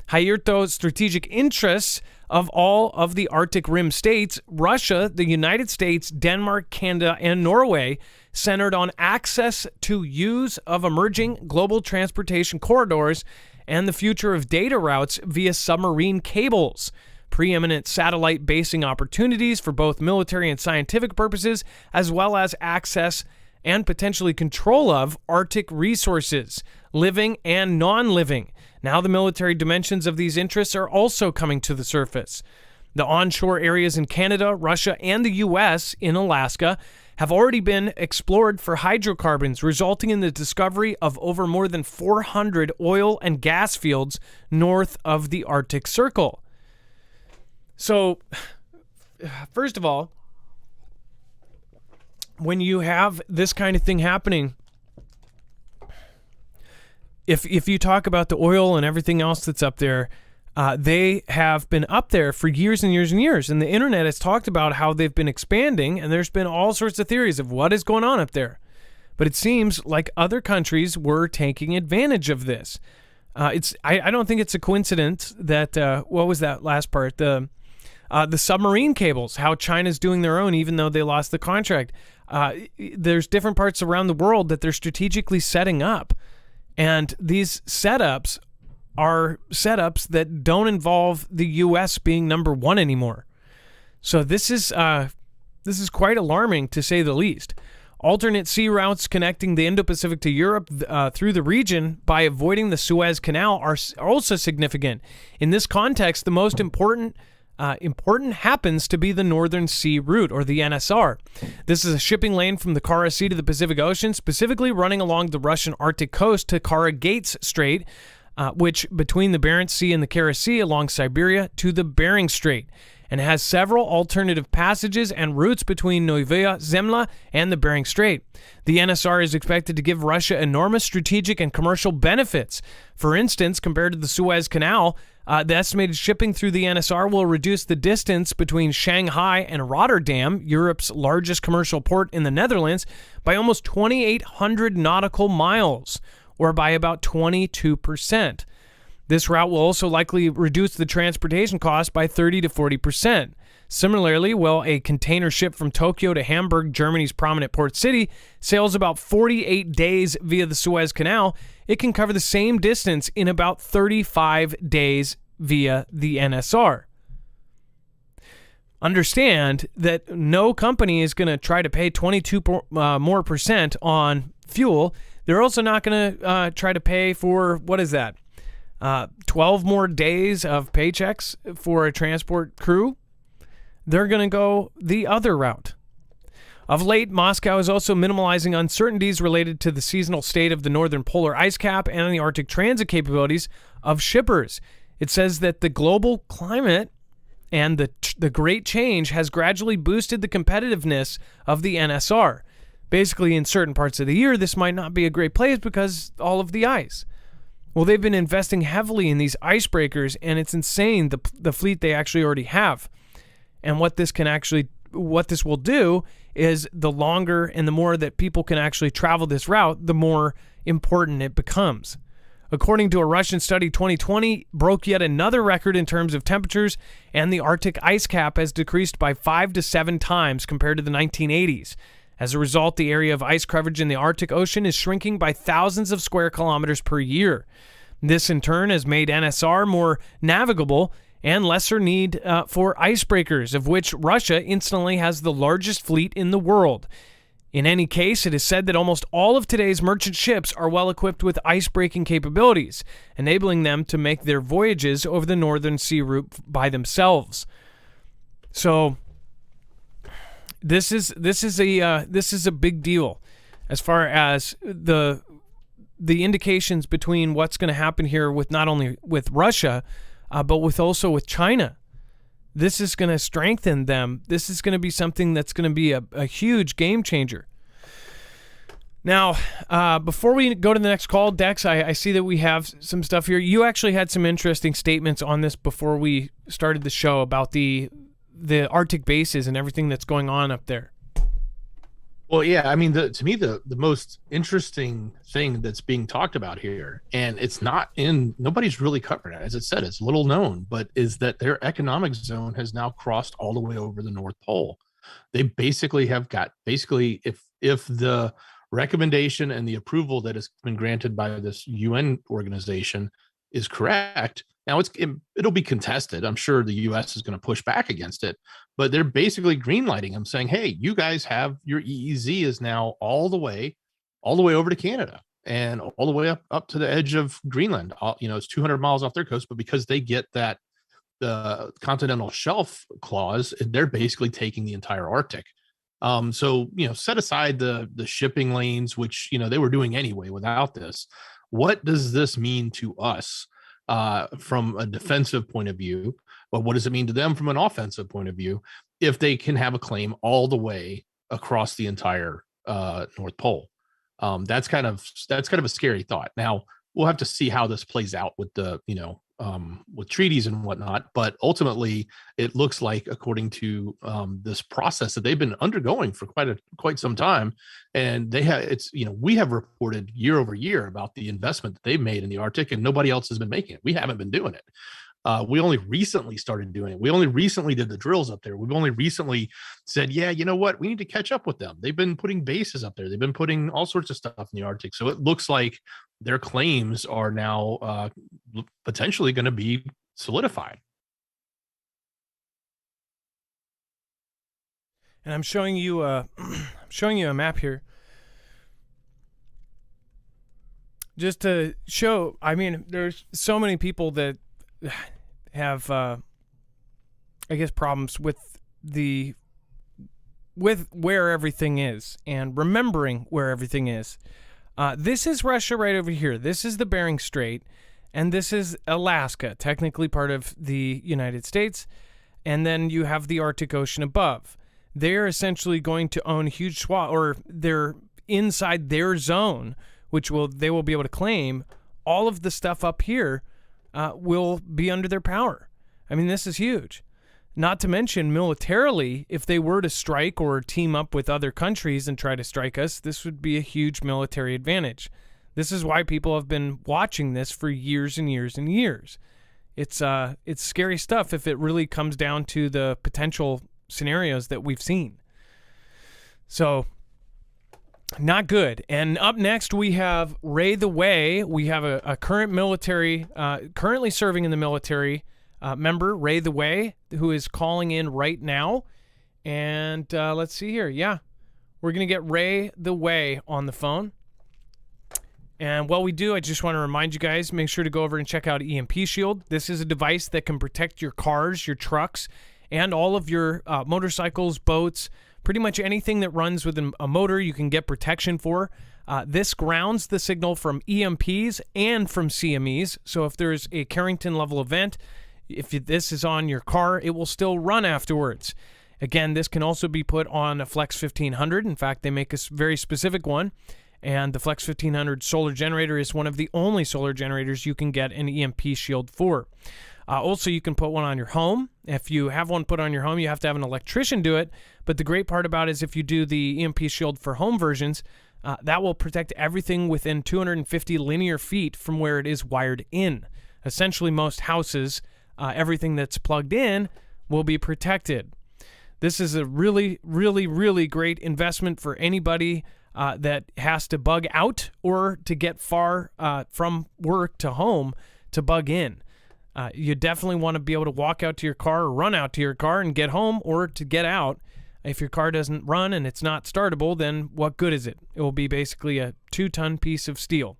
Speaker 2: Hierto's strategic interests of all of the Arctic Rim states, Russia, the United States, Denmark, Canada, and Norway, centered on access to use of emerging global transportation corridors and the future of data routes via submarine cables, preeminent satellite basing opportunities for both military and scientific purposes, as well as access and potentially control of Arctic resources, living and non-living. Now the military dimensions of these interests are also coming to the surface. The onshore areas in Canada, Russia, and the U.S. in Alaska have already been explored for hydrocarbons, resulting in the discovery of over more than 400 oil and gas fields north of the Arctic Circle. So, first of all, when you have this kind of thing happening, if you talk about the oil and everything else that's up there, they have been up there for years and years and years. And the internet has talked about how they've been expanding, and there's been all sorts of theories of what is going on up there. But it seems like other countries were taking advantage of this. I don't think it's a coincidence that, what was that last part? The submarine cables, how China's doing their own, even though they lost the contract. There's different parts around the world that they're strategically setting up. And these setups are setups that don't involve the U.S. being number one anymore. So this is quite alarming, to say the least. Alternate sea routes connecting the Indo-Pacific to Europe through the region by avoiding the Suez Canal are also significant. In this context, the most important happens to be the Northern Sea Route, or the NSR. This is a shipping lane from the Kara Sea to the Pacific Ocean, specifically running along the Russian Arctic coast to Kara Gates Strait, which between the Barents Sea and the Kara Sea along Siberia to the Bering Strait, and has several alternative passages and routes between Novaya Zemlya and the Bering Strait. The NSR is expected to give Russia enormous strategic and commercial benefits. For instance, compared to the Suez Canal, the estimated shipping through the NSR will reduce the distance between Shanghai and Rotterdam, Europe's largest commercial port in the Netherlands, by almost 2,800 nautical miles, or by about 22%. This route will also likely reduce the transportation cost by 30 to 40%. Similarly, while a container ship from Tokyo to Hamburg, Germany's prominent port city, sails about 48 days via the Suez Canal, it can cover the same distance in about 35 days via the NSR. Understand that no company is going to try to pay 22 more percent on fuel. They're also not going to try to pay for, 12 more days of paychecks for a transport crew. they're going to go the other route. Of late, Moscow is also minimalizing uncertainties related to the seasonal state of the northern polar ice cap and the Arctic transit capabilities of shippers. It says that the global climate and the great change has gradually boosted the competitiveness of the NSR. Basically, in certain parts of the year, this might not be a great place because all of the ice. Well, they've been investing heavily in these icebreakers, and it's insane the fleet they actually already have. And what this will do is the longer and the more that people can actually travel this route, the more important it becomes. According to a Russian study, 2020 broke yet another record in terms of temperatures, and the Arctic ice cap has decreased by 5 to 7 times compared to the 1980s. As a result, the area of ice coverage in the Arctic Ocean is shrinking by thousands of square kilometers per year. This, in turn, has made NSR more navigable and lesser need for icebreakers, of which Russia instantly has the largest fleet in the world. In any case, it is said that almost all of today's merchant ships are well equipped with icebreaking capabilities, enabling them to make their voyages over the Northern Sea route by themselves. So this is a big deal as far as the indications between what's going to happen here with not only with Russia, but with China. This is going to strengthen them. This is going to be something that's going to be a huge game changer. Now, before we go to the next call, Dex, I see that we have some stuff here. You actually had some interesting statements on this before we started the show about the Arctic bases and everything that's going on up there.
Speaker 3: Well, yeah, I mean, to me, the most interesting thing that's being talked about here, and it's nobody's really covering it, as it said, it's little known, but is that their economic zone has now crossed all the way over the North Pole. They basically have got, if the recommendation and the approval that has been granted by this UN organization is correct, now it'll be contested. I'm sure the U.S. is going to push back against it, but they're basically greenlighting them, saying, "Hey, you guys have your EEZ is now all the way over to Canada and all the way up to the edge of Greenland. It's 200 miles off their coast, but because they get the continental shelf clause, they're basically taking the entire Arctic. So set aside the shipping lanes, which they were doing anyway without this. What does this mean to us? From a defensive point of view, but what does it mean to them from an offensive point of view if they can have a claim all the way across the entire North Pole? That's kind of a scary thought. Now we'll have to see how this plays out with with treaties and whatnot, but ultimately it looks like, according to this process that they've been undergoing for quite some time, and we have reported year over year about the investment that they've made in the Arctic, and nobody else has been making it. We haven't been doing it. We only recently started doing it. We only recently did the drills up there. We've only recently said, yeah, you know what? We need to catch up with them. They've been putting bases up there. They've been putting all sorts of stuff in the Arctic. So it looks like their claims are now potentially going to be solidified.
Speaker 2: And I'm showing you a map here, just to show. I mean, there's so many people that have, I guess, problems with where everything is and remembering where everything is. This is Russia right over here. This is the Bering Strait, and this is Alaska, technically part of the United States. And then you have the Arctic Ocean above. They're essentially going to own huge swath, or they're inside their zone, which they will be able to claim. All of the stuff up here will be under their power. I mean, this is huge. Not to mention, militarily, if they were to strike or team up with other countries and try to strike us, this would be a huge military advantage. This is why people have been watching this for years and years and years. It's scary stuff if it really comes down to the potential scenarios that we've seen. So, not good. And up next, we have Ray the Way. We have a current military, currently serving in the military member, Ray the Way, who is calling in right now. And let's see here. Yeah, we're going to get Ray the Way on the phone. And while we do, I just want to remind you guys, make sure to go over and check out EMP Shield. This is a device that can protect your cars, your trucks, and all of your motorcycles, boats, pretty much anything that runs with a motor you can get protection for. This grounds the signal from EMPs and from CMEs. So if there's a Carrington level event, if this is on your car, it will still run afterwards. Again, this can also be put on a Flex 1500. In fact, they make a very specific one. And the Flex 1500 solar generator is one of the only solar generators you can get an EMP shield for. Also, you can put one on your home. If you have one put on your home, you have to have an electrician do it. But the great part about it is if you do the EMP shield for home versions, that will protect everything within 250 linear feet from where it is wired in. Essentially, most houses, everything that's plugged in will be protected. This is a really, really, really great investment for anybody that has to bug out or to get far from work to home to bug in. You definitely want to be able to walk out to your car or run out to your car and get home, or to get out. If your car doesn't run and it's not startable, then what good is it? It will be basically a 2-ton piece of steel.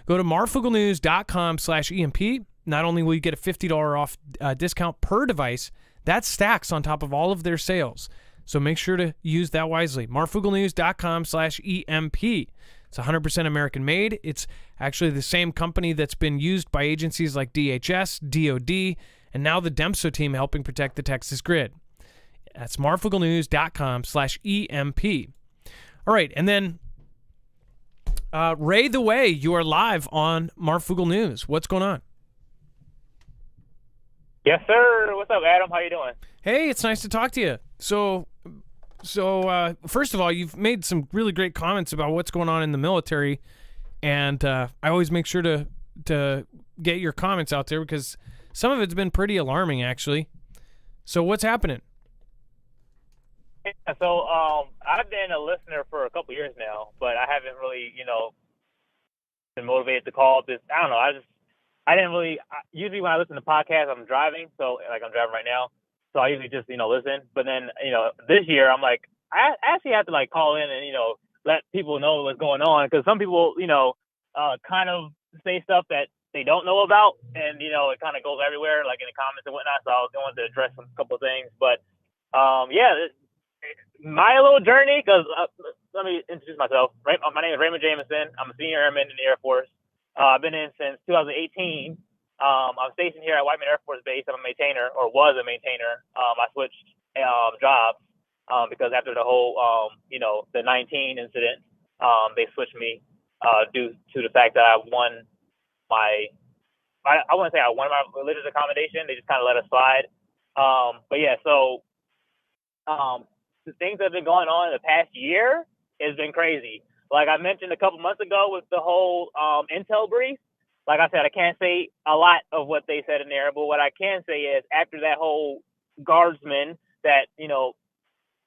Speaker 2: Go to marfooglenews.com/EMP. Not only will you get a $50 off discount per device, that stacks on top of all of their sales. So make sure to use that wisely. marfooglenews.com/EMP. It's 100% American made. It's actually the same company that's been used by agencies like DHS, DOD, and now the DEMSO team helping protect the Texas grid. That's marfooglenews.com/EMP. All right, and then Ray the Way, you are live on Marfoogle News. What's going on?
Speaker 5: Yes, sir. What's up, Adam? How you doing?
Speaker 2: Hey, it's nice to talk to you. So first of all, you've made some really great comments about what's going on in the military, and I always make sure to get your comments out there because some of it's been pretty alarming, actually. So what's happening?
Speaker 5: Yeah, so I've been a listener for a couple years now, but I haven't really, been motivated to call this. I don't know. I didn't really. Usually when I listen to podcasts, I'm driving, so like I'm driving right now. So I usually just, listen. But then, this year I'm like, I actually have to like call in and, let people know what's going on. Because some people, kind of say stuff that they don't know about. And, it kind of goes everywhere, like in the comments and whatnot. So I was going to address a couple of things. But, my little journey, because let me introduce myself. Right, my name is Raymond Jameson. I'm a senior airman in the Air Force. I've been in since 2018. I'm stationed here at Whiteman Air Force Base. I'm a maintainer, or was a maintainer. I switched jobs because after the whole, the 19 incident, they switched me due to the fact that I won my, I wouldn't say I won my religious accommodation. They just kind of let us slide. But yeah, so the things that have been going on in the past year has been crazy. Like I mentioned a couple months ago with the whole intel brief. Like I said, I can't say a lot of what they said in there, but what I can say is after that whole guardsman that,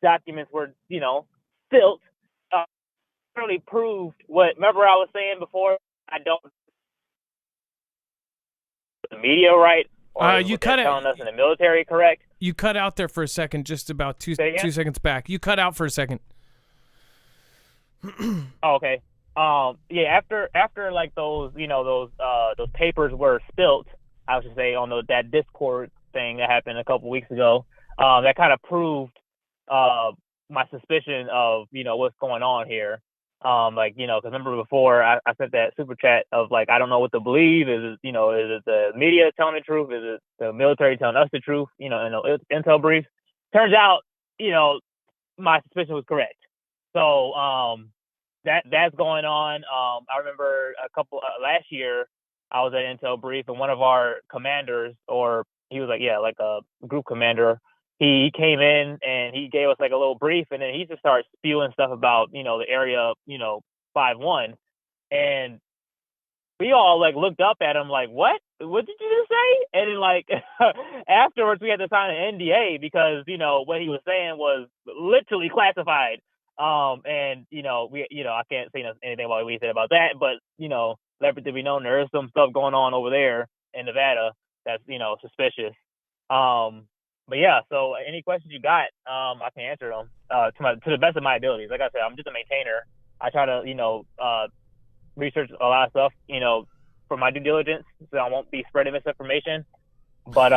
Speaker 5: documents were, built, really proved what, remember I was saying before, I don't, the media right? Or
Speaker 2: You cut it.
Speaker 5: Telling us in the military, correct?
Speaker 2: You cut out there for a second, just about two seconds back. You cut out for a second.
Speaker 5: Oh, okay. Yeah, after like those, those papers were spilt, I should say, on that Discord thing that happened a couple weeks ago, that kind of proved my suspicion of, what's going on here. Because remember before I sent that super chat of like, I don't know what to believe. Is it, is it the media telling the truth? Is it the military telling us the truth? In the intel briefs. Turns out, my suspicion was correct. So, that's going on. I remember last year I was at Intel brief and one of our commanders, or he was like a group commander. He came in and he gave us like a little brief, and then he just started spewing stuff about, the area, 5-1. And we all like looked up at him like, what did you just say? And then like afterwards we had to sign an NDA because, what he was saying was literally classified. And we, I can't say anything about what he said about that, but, let it be known there is some stuff going on over there in Nevada that's, suspicious. But yeah, so any questions you got, I can answer them, to the best of my abilities. Like I said, I'm just a maintainer. I try to, research a lot of stuff, for my due diligence, so I won't be spreading misinformation. But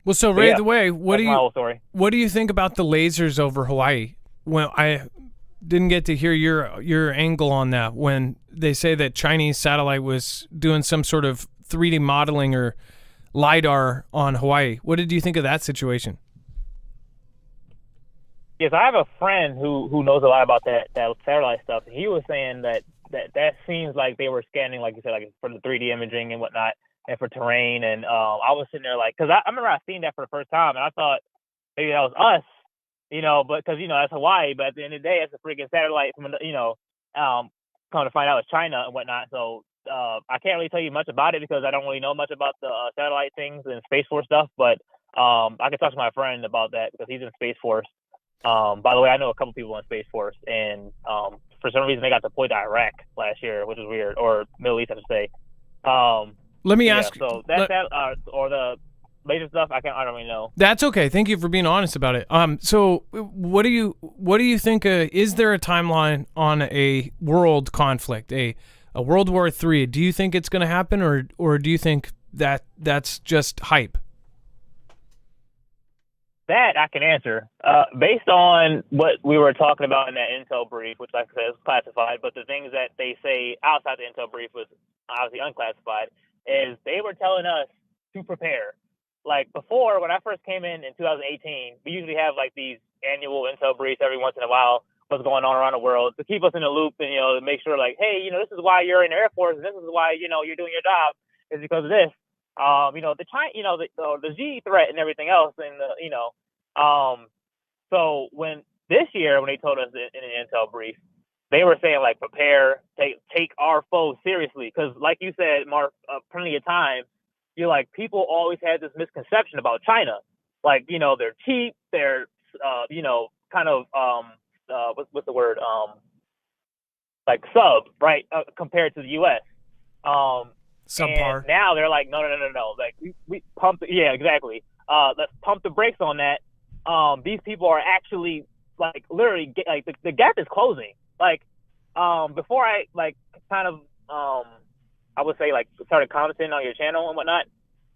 Speaker 2: Well, so
Speaker 5: But
Speaker 2: Ray,
Speaker 5: yeah,
Speaker 2: the way, what
Speaker 5: that's
Speaker 2: do
Speaker 5: my
Speaker 2: you
Speaker 5: whole story.
Speaker 2: what do you think about the lasers over Hawaii? Well, I didn't get to hear your angle on that when they say that Chinese satellite was doing some sort of 3D modeling or LiDAR on Hawaii. What did you think of that situation?
Speaker 5: Yes, I have a friend who knows a lot about that satellite stuff. He was saying that seems like they were scanning, like you said, like for the 3D imaging and whatnot, and for terrain. And I was sitting there like, because I remember I seen that for the first time, and I thought maybe that was us, but because that's Hawaii. But at the end of the day, it's a freaking satellite from come to find out it's China and whatnot. So I can't really tell you much about it because I don't really know much about the satellite things and Space Force stuff. But I can talk to my friend about that because he's in Space Force. By the way, I know a couple people in Space Force, and for some reason they got deployed to Iraq last year, which is weird, or Middle East, I should say.
Speaker 2: Let me ask.
Speaker 5: So that's that, or the later stuff. I don't really know.
Speaker 2: That's okay. Thank you for being honest about it. So what do you think? Is there a timeline on a world conflict, a World War III? Do you think it's going to happen, or do you think that's just hype?
Speaker 5: That I can answer based on what we were talking about in that intel brief, which, like I said, is classified. But the things that they say outside the intel brief was obviously unclassified. Is they were telling us to prepare. Like before, when I first came in 2018, we usually have like these annual intel briefs every once in a while, what's going on around the world, to keep us in the loop and to make sure like, hey, this is why you're in the Air Force, and this is why you're doing your job is because of this. The China, the G threat and everything else, and so when this year when they told us in an intel brief, they were saying like prepare, take our foes seriously, because like you said, Mark, plenty of times, you're like people always had this misconception about China, like they're cheap, they're kind of what's the word like sub right compared to the U.S.
Speaker 2: Subpar.
Speaker 5: And now they're like, no. Like we pump. Yeah, exactly. Let's pump the brakes on that. These people are actually like literally the gap is closing. Like, before I like kind of I would say like started commenting on your channel and whatnot.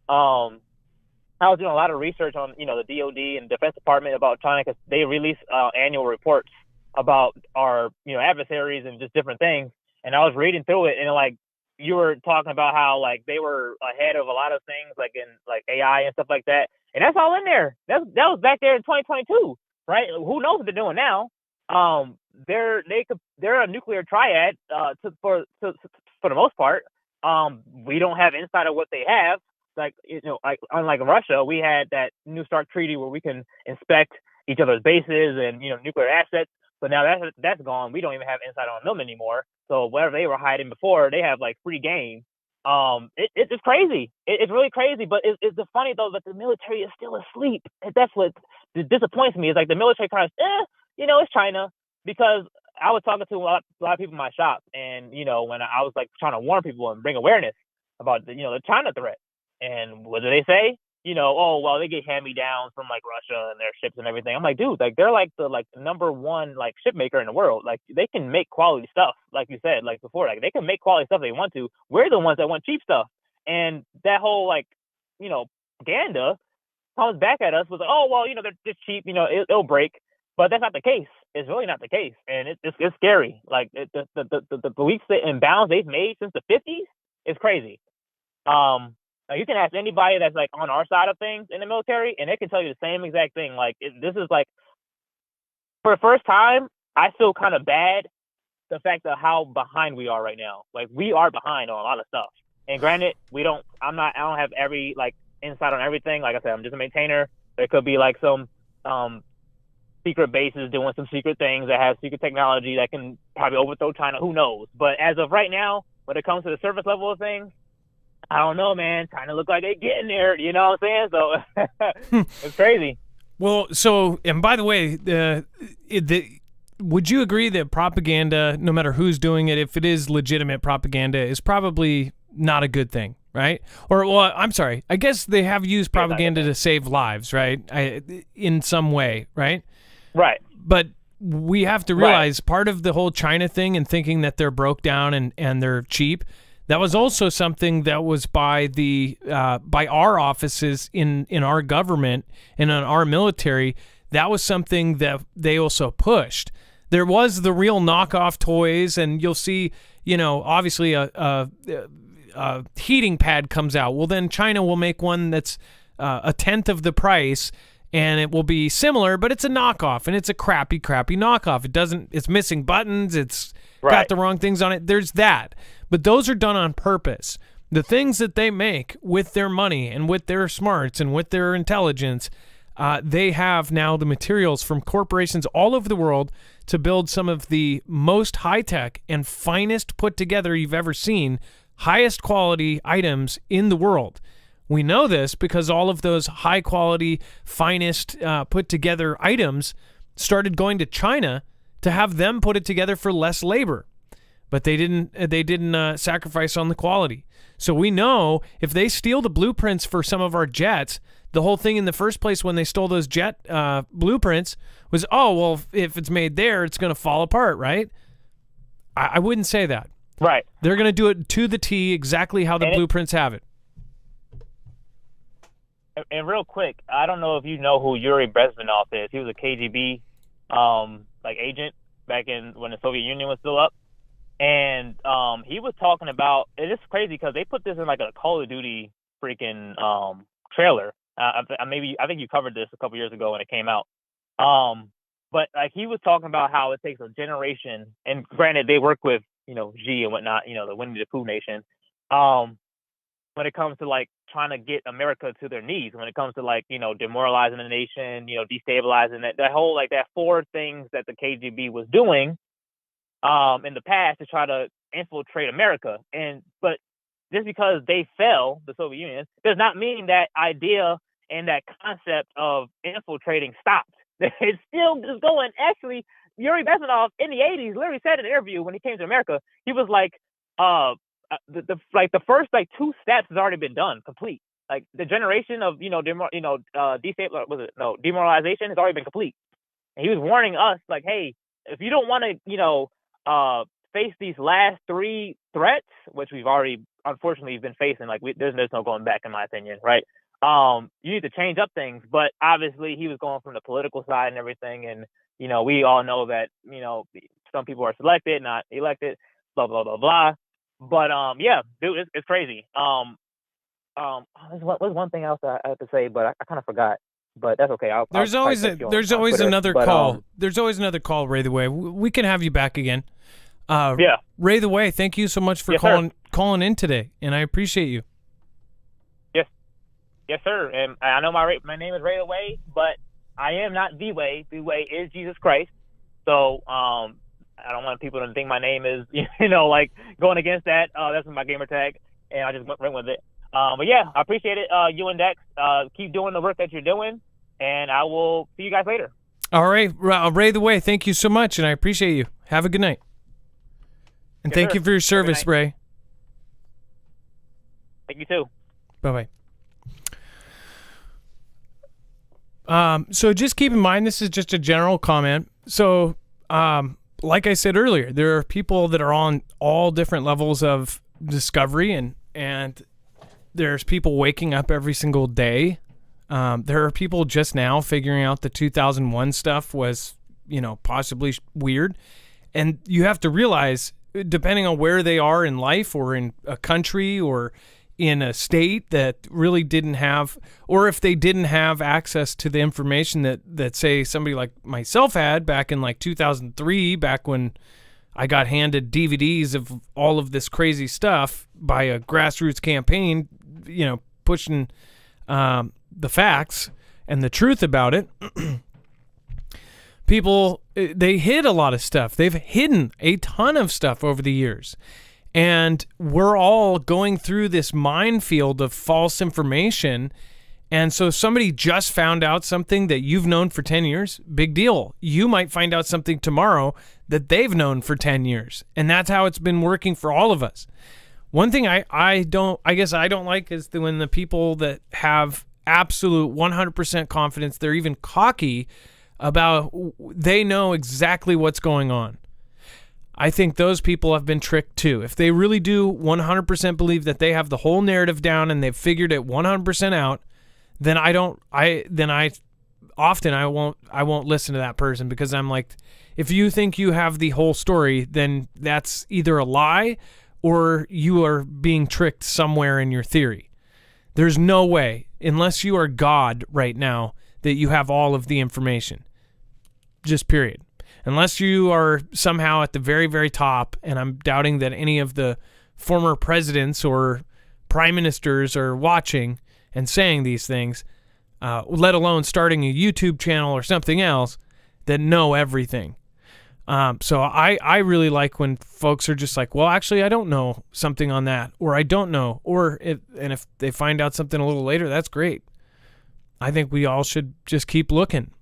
Speaker 5: I was doing a lot of research on the DoD and Defense Department about China because they release annual reports about our adversaries and just different things. And I was reading through it, and like you were talking about how like they were ahead of a lot of things like in like AI and stuff like that, and that's all in there. That was back there in 2022, right? Who knows what they're doing now? They're a nuclear triad for the most part. We don't have insight of what they have. Like like unlike Russia, we had that New START treaty where we can inspect each other's bases and nuclear assets. But now that's gone. We don't even have insight on them anymore. So whatever they were hiding before, they have like free game. It's crazy. It's really crazy. But it's funny though that the military is still asleep. That's what disappoints me. Is like the military kind of it's China, because I was talking to a lot of people in my shop, and when I was like trying to warn people and bring awareness about the China threat, and what do they say? Oh well, they get hand-me-downs from like Russia and their ships and everything. I'm like, dude, like they're like the number one like ship maker in the world. Like they can make quality stuff, like you said, like before, like they can make quality stuff they want to. We're the ones that want cheap stuff, and that whole like propaganda comes back at us with oh well, they're just cheap, it'll break. But that's not the case. It's really not the case, and it's scary. Like the weeks and bounds they've made since the 50s is crazy. You can ask anybody that's like on our side of things in the military, and they can tell you the same exact thing. Like this is like for the first time, I feel kind of bad the fact of how behind we are right now. Like we are behind on a lot of stuff. And granted, I don't have every like insight on everything. Like I said, I'm just a maintainer. There could be like some secret bases doing some secret things that have secret technology that can probably overthrow China. Who knows? But as of right now, when it comes to the surface level of things, I don't know, man. China look like they getting there. You know what I'm saying? So it's crazy.
Speaker 2: Well, so, and by the way, would you agree that propaganda, no matter who's doing it, if it is legitimate propaganda, is probably not a good thing, right? Or, well, I'm sorry. I guess they have used propaganda to save lives, right? In some way, right?
Speaker 5: Right.
Speaker 2: But we have to realize part of the whole China thing and thinking that they're broke down and they're cheap, That was also something that was by our offices in our government and in our military. That was something that they also pushed. There was the real knockoff toys, and you'll see, obviously a heating pad comes out. Well, then China will make one that's a tenth of the price, and it will be similar, but it's a knockoff, and it's a crappy knockoff. It's missing buttons. It's got the wrong things on it. There's that. But those are done on purpose. The things that they make with their money and with their smarts and with their intelligence, they have now the materials from corporations all over the world to build some of the most high-tech and finest put together you've ever seen, highest quality items in the world. We know this because all of those high-quality, finest put together items started going to China to have them put it together for less labor. But they didn't sacrifice on the quality. So we know if they steal the blueprints for some of our jets, the whole thing in the first place when they stole those jet blueprints was, if it's made there, it's going to fall apart, right? I wouldn't say that.
Speaker 5: Right.
Speaker 2: They're going to do it to the T, exactly how the blueprints have it.
Speaker 5: And real quick, I don't know if you know who Yuri Bezmenov is. He was a KGB agent back when the Soviet Union was still up. And he was talking about, and it's crazy because they put this in like a Call of Duty freaking trailer. I think you covered this a couple years ago when it came out. But like he was talking about how it takes a generation, and granted they work with Xi and whatnot, the Winnie the Pooh nation. When it comes to like trying to get America to their knees, when it comes to like demoralizing the nation, destabilizing that whole that 4 things that the KGB was doing in the past to try to infiltrate America. But just because they fell, the Soviet Union, does not mean that idea and that concept of infiltrating stopped. It's still just going. Actually, Yuri Bezmenov in the 80s literally said in an interview when he came to America, he was like, the first 2 steps has already been done, complete. Like the generation of demoralization has already been complete. And he was warning us like, hey, if you don't want to face these last 3 threats, which we've already unfortunately been facing, there's no going back in my opinion, right? You need to change up things. But obviously he was going from the political side and everything, and we all know that some people are selected, not elected, blah blah blah blah. But yeah, dude, it's crazy. There's one thing else I have to say, but I kind of forgot. But that's okay.
Speaker 2: There's always another call. There's always another call, Ray the Way. We can have you back again.
Speaker 5: Yeah.
Speaker 2: Ray the Way, thank you so much for calling in today, and I appreciate you.
Speaker 5: Yes, sir. And I know my name is Ray the Way, but I am not the Way. The Way is Jesus Christ. So I don't want people to think my name is going against that. That's my gamer tag, and I just went with it. But yeah, I appreciate it. You and Dex, keep doing the work that you're doing, and I will see you guys later.
Speaker 2: All right, Ray the Way, thank you so much, and I appreciate you. Have a good night. And thank you for your service, Ray.
Speaker 5: Thank you too.
Speaker 2: Bye-bye. So just keep in mind, this is just a general comment. So, like I said earlier, there are people that are on all different levels of discovery, and there's people waking up every single day. There are people just now figuring out the 2001 stuff was, possibly weird. And you have to realize, depending on where they are in life or in a country or in a state that really didn't have, or if they didn't have access to the information that say somebody like myself had back in 2003, back when I got handed DVDs of all of this crazy stuff by a grassroots campaign, pushing the facts and the truth about it. People, they hid a lot of stuff. They've hidden a ton of stuff over the years. And we're all going through this minefield of false information. And so somebody just found out something that you've known for 10 years, big deal. You might find out something tomorrow that they've known for 10 years. And that's how it's been working for all of us. One thing I don't like is when the people that have absolute 100% confidence, they're even cocky about, they know exactly what's going on. I think those people have been tricked too. If they really do 100% believe that they have the whole narrative down and they've figured it 100% out, then I won't listen to that person, because I'm like, if you think you have the whole story, then that's either a lie or you are being tricked somewhere in your theory. There's no way, unless you are God right now, that you have all of the information. Just period. Unless you are somehow at the very, very top, and I'm doubting that any of the former presidents or prime ministers are watching and saying these things, let alone starting a YouTube channel or something else, that know everything. So I really like when folks are just like, well, actually, I don't know something on that, or I don't know, if they find out something a little later, that's great. I think we all should just keep looking.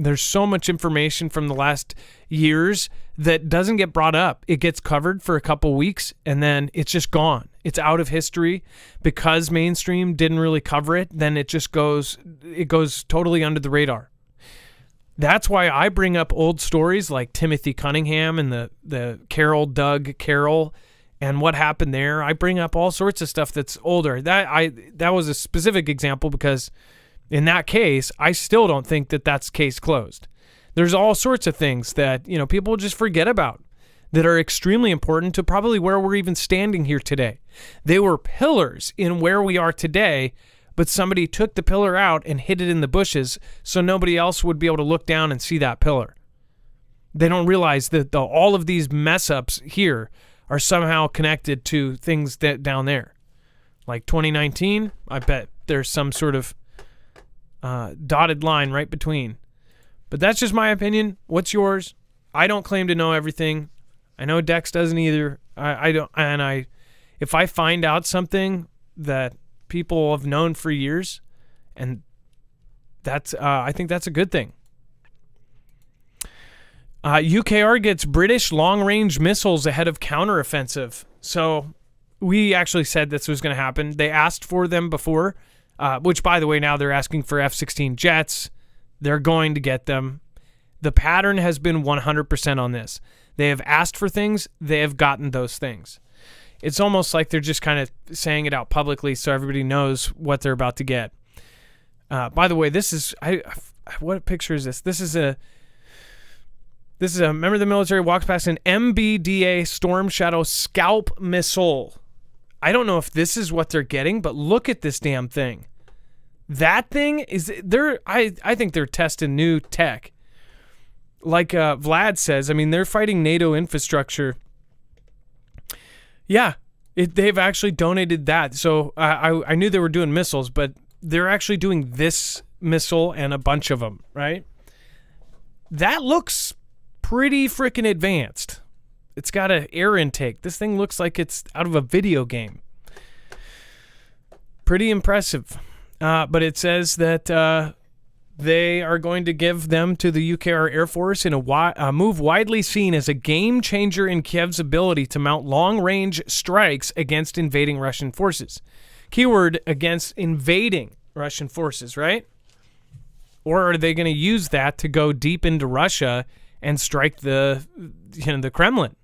Speaker 2: There's so much information from the last years that doesn't get brought up. It gets covered for a couple weeks, and then it's just gone. It's out of history because mainstream didn't really cover it. Then it goes totally under the radar. That's why I bring up old stories like Timothy Cunningham and the Doug Carroll and what happened there. I bring up all sorts of stuff that's older. That was a specific example because in that case, I still don't think that that's case closed. There's all sorts of things that, people just forget about that are extremely important to probably where we're even standing here today. They were pillars in where we are today, but somebody took the pillar out and hid it in the bushes so nobody else would be able to look down and see that pillar. They don't realize that all of these mess ups here are somehow connected to things that down there. Like 2019, I bet there's some sort of dotted line right between. But that's just my opinion. What's yours? I don't claim to know everything. I know Dex doesn't either. I don't. And if I find out something that people have known for years, and that's I think that's a good thing. UKR gets British long-range missiles ahead of counteroffensive. So we actually said this was going to happen. They asked for them before. Which, by the way, now they're asking for F-16 jets. They're going to get them. The pattern has been 100% on this. They have asked for things. They have gotten those things. It's almost like they're just kind of saying it out publicly so everybody knows what they're about to get. By the way, this is... what picture is this? This is a member of the military walks past an MBDA Storm Shadow Scalp missile. I don't know if this is what they're getting, but look at this damn thing. That thing is I think they're testing new tech. Like Vlad says, I mean, they're fighting NATO infrastructure. Yeah, they've actually donated that. So I knew they were doing missiles, but they're actually doing this missile and a bunch of them, right? That looks pretty freaking advanced. It's got an air intake. This thing looks like it's out of a video game. Pretty impressive. But it says that they are going to give them to the UKR Air Force in a move widely seen as a game changer in Kiev's ability to mount long-range strikes against invading Russian forces. Keyword, against invading Russian forces, right? Or are they going to use that to go deep into Russia and strike the Kremlin?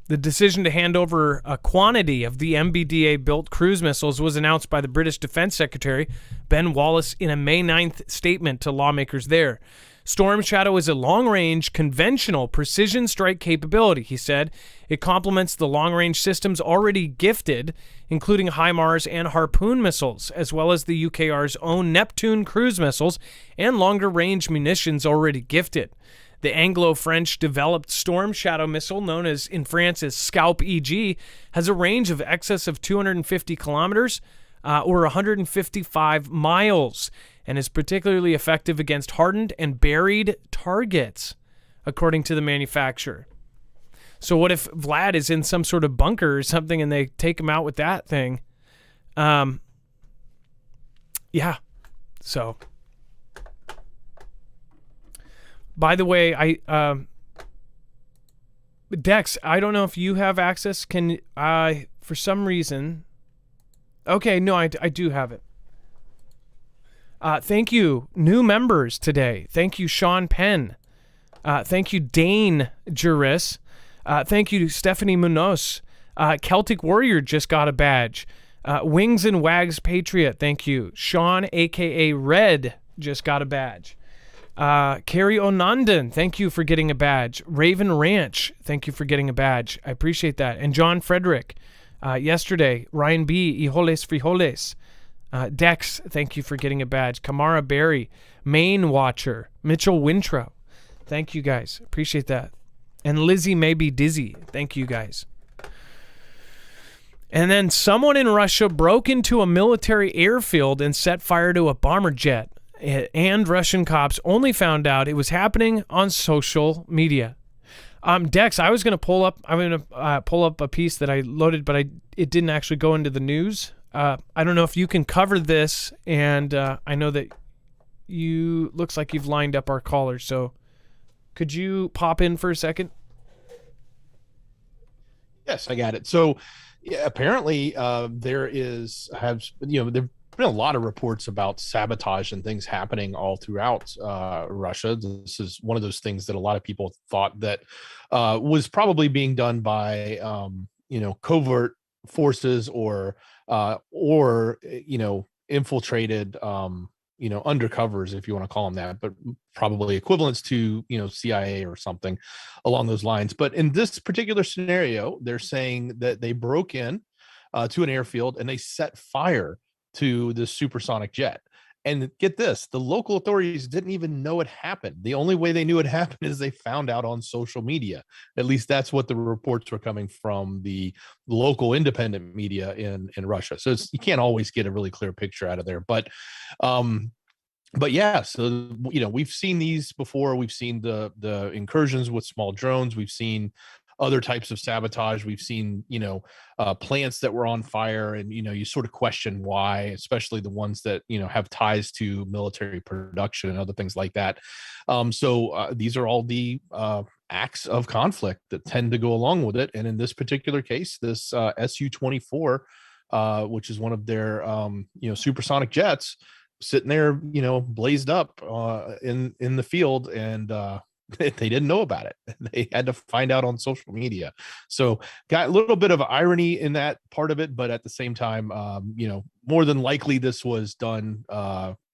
Speaker 2: The decision to hand over a quantity of the MBDA-built cruise missiles was announced by the British Defense Secretary, Ben Wallace, in a May 9th statement to lawmakers there. Storm Shadow is a long-range, conventional precision strike capability, he said. It complements the long-range systems already gifted, including HIMARS and Harpoon missiles, as well as the UKR's own Neptune cruise missiles and longer-range munitions already gifted. The Anglo-French developed Storm Shadow missile, known as in France as Scalp EG, has a range of excess of 250 kilometers or 155 miles and is particularly effective against hardened and buried targets, according to the manufacturer. So what if Vlad is in some sort of bunker or something and they take him out with that thing? Yeah. So... By the way, Dex, I don't know if you have access. Can I, for some reason... Okay, no, I do have it. Thank you, new members today. Thank you, Sean Penn. Thank you, Dane Juris. Thank you, Stephanie Munoz. Celtic Warrior just got a badge. Wings and Wags Patriot, thank you. Sean, a.k.a. Red, just got a badge. Carrie Onandan, thank you for getting a badge. Raven Ranch, thank you for getting a badge. I appreciate that. And John Frederick, yesterday. Ryan B., Hijoles Frijoles. Dex, thank you for getting a badge. Kamara Berry, Maine Watcher, Mitchell Wintrow. Thank you guys. Appreciate that. And Lizzie May Be Dizzy. Thank you guys. And then someone in Russia broke into a military airfield and set fire to a bomber jet. And Russian cops only found out it was happening on social media. Dex, I was going to pull up. I'm going to pull up a piece that I loaded, but it didn't actually go into the news. I don't know if you can cover this, and I know that you looks like you've lined up our callers. So, could you pop in for a second?
Speaker 3: Yes, I got it. So, yeah, apparently, there've been a lot of reports about sabotage and things happening all throughout Russia. This is one of those things that a lot of people thought that was probably being done by covert forces or infiltrated undercovers, if you want to call them that, but probably equivalents to CIA or something along those lines. But in this particular scenario, they're saying that they broke in to an airfield and they set fire to the supersonic jet. And get this, the local authorities didn't even know it happened. The only way they knew it happened is they found out on social media. At least that's what the reports were coming from the local independent media in Russia. So you can't always get a really clear picture out of there. But yeah, so we've seen these before. We've seen the incursions with small drones. We've seen other types of sabotage. We've seen, plants that were on fire, and, you sort of question why, especially the ones that, have ties to military production and other things like that. So these are all the acts of conflict that tend to go along with it. And in this particular case, this Su-24, which is one of their, supersonic jets, sitting there, blazed up in the field, and they didn't know about it. They had to find out on social media. So got a little bit of irony in that part of it, but at the same time, more than likely this was done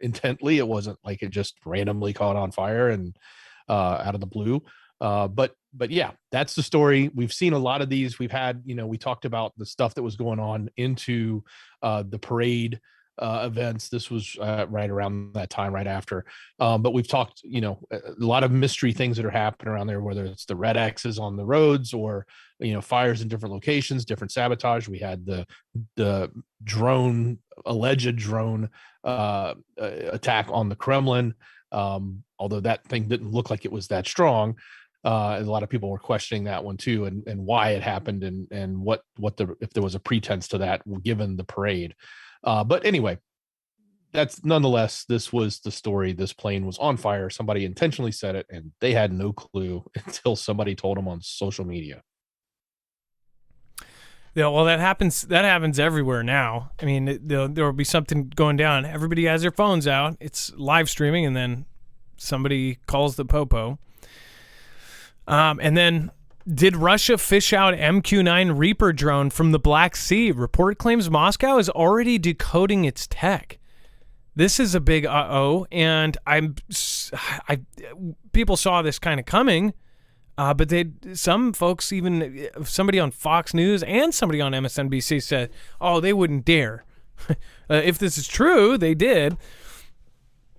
Speaker 3: intently. It wasn't like it just randomly caught on fire and out of the blue. But yeah, that's the story. We've seen a lot of these. We've had, we talked about the stuff that was going on into the parade events. This was right around that time, right after. But we've talked, a lot of mystery things that are happening around there, whether it's the red X's on the roads or, fires in different locations, different sabotage. We had the alleged drone attack on the Kremlin. Although that thing didn't look like it was that strong. A lot of people were questioning that one too, and why it happened, and if there was a pretense to that given the parade. But anyway, nonetheless, this was the story. This plane was on fire. Somebody intentionally set it, and they had no clue until somebody told them on social media.
Speaker 2: Yeah, well, that happens everywhere now. I mean, there will be something going down. Everybody has their phones out. It's live streaming, and then somebody calls the popo. And then, did Russia fish out MQ-9 Reaper drone from the Black Sea? Report claims Moscow is already decoding its tech. This is a big uh-oh, and people saw this kind of coming, but some folks, even somebody on Fox News and somebody on MSNBC said, oh, they wouldn't dare. If this is true, they did. It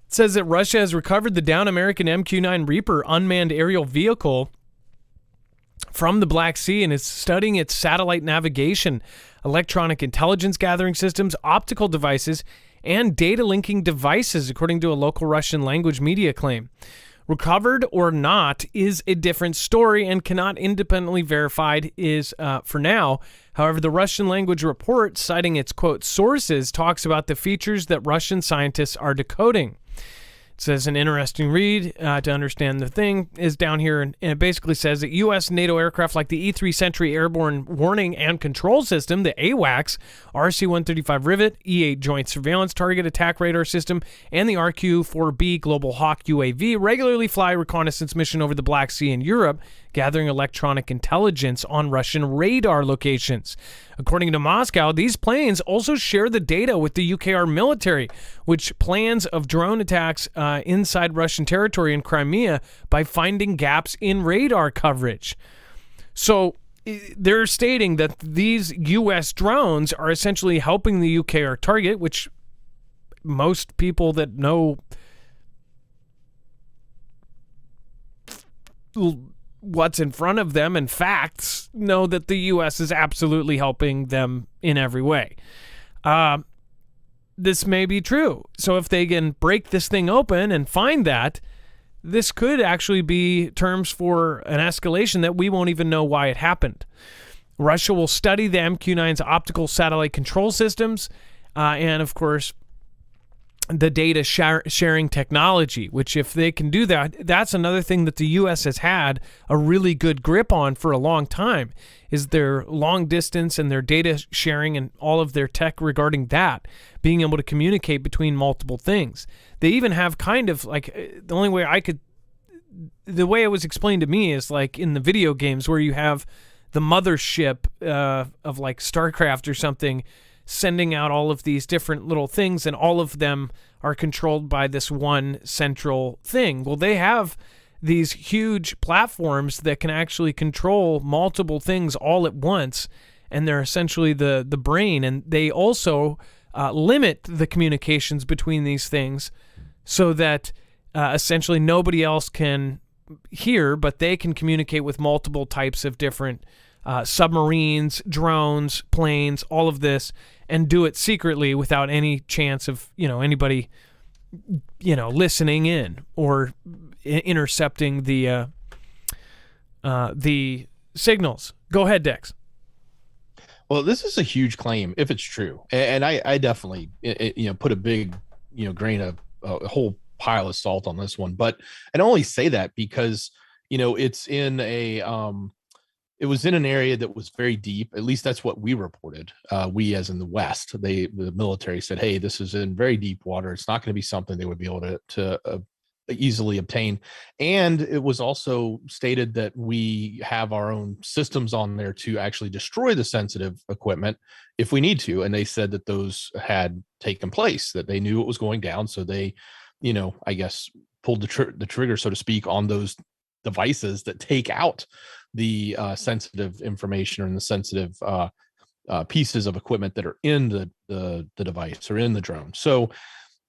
Speaker 2: says that Russia has recovered the downed American MQ-9 Reaper unmanned aerial vehicle from the Black Sea and is studying its satellite navigation, electronic intelligence gathering systems, optical devices, and data linking devices, according to a local Russian language media claim. Recovered or not is a different story and cannot independently verified is for now. However, the Russian language report, citing its, quote, sources, talks about the features that Russian scientists are decoding. It says an interesting read to understand the thing is down here, and it basically says that U.S. NATO aircraft like the E-3 Sentry Airborne Warning and Control System, the AWACS, RC-135 Rivet, E-8 Joint Surveillance Target Attack Radar System, and the RQ-4B Global Hawk UAV regularly fly reconnaissance mission over the Black Sea in Europe, gathering electronic intelligence on Russian radar locations. According to Moscow, these planes also share the data with the UKR military, which plans of drone attacks inside Russian territory in Crimea by finding gaps in radar coverage. So they're stating that these U.S. drones are essentially helping the UKR target, which most people that know what's in front of them and facts know that the U.S. is absolutely helping them in every way. This may be true. So if they can break this thing open and find that, this could actually be terms for an escalation that we won't even know why it happened. Russia will study the MQ-9's optical satellite control systems and, of course, the data sharing technology, which if they can do that, that's another thing that the U.S. has had a really good grip on for a long time, is their long distance and their data sharing and all of their tech regarding that, being able to communicate between multiple things. They even have kind of like, the only way the way it was explained to me is like in the video games where you have the mothership of like StarCraft or something, sending out all of these different little things, and all of them are controlled by this one central thing. Well, they have these huge platforms that can actually control multiple things all at once, and they're essentially the brain, and they also limit the communications between these things so that essentially nobody else can hear, but they can communicate with multiple types of different submarines, drones, planes, all of this, and do it secretly without any chance of, anybody, listening in or intercepting the signals. Go ahead, Dex.
Speaker 3: Well, this is a huge claim if it's true, and I definitely put a big grain of a whole pile of salt on this one. But I only say that because it's in it was in an area that was very deep. At least that's what we reported. We, as in the West, the military said, "Hey, this is in very deep water. It's not going to be something they would be able to easily obtain." And it was also stated that we have our own systems on there to actually destroy the sensitive equipment if we need to. And they said that those had taken place, that they knew it was going down, so they, I guess, pulled the trigger, so to speak, on those devices that take out the sensitive information and the sensitive pieces of equipment that are in the device or in the drone. So,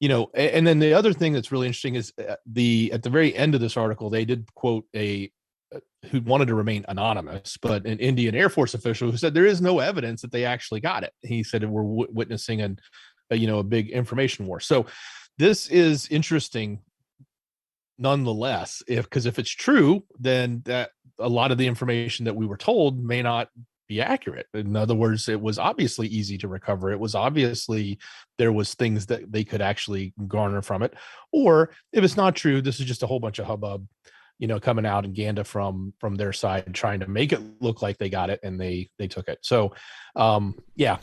Speaker 3: and then the other thing that's really interesting is at the very end of this article, they did quote who wanted to remain anonymous, but an Indian Air Force official who said there is no evidence that they actually got it. He said we're witnessing a big information war. So this is interesting nonetheless, because if it's true, then that a lot of the information that we were told may not be accurate. In other words, it was obviously easy to recover. It was obviously there was things that they could actually garner from it. Or if it's not true, this is just a whole bunch of hubbub, coming out and Ganda from their side, trying to make it look like they got it and they took it. So, yeah.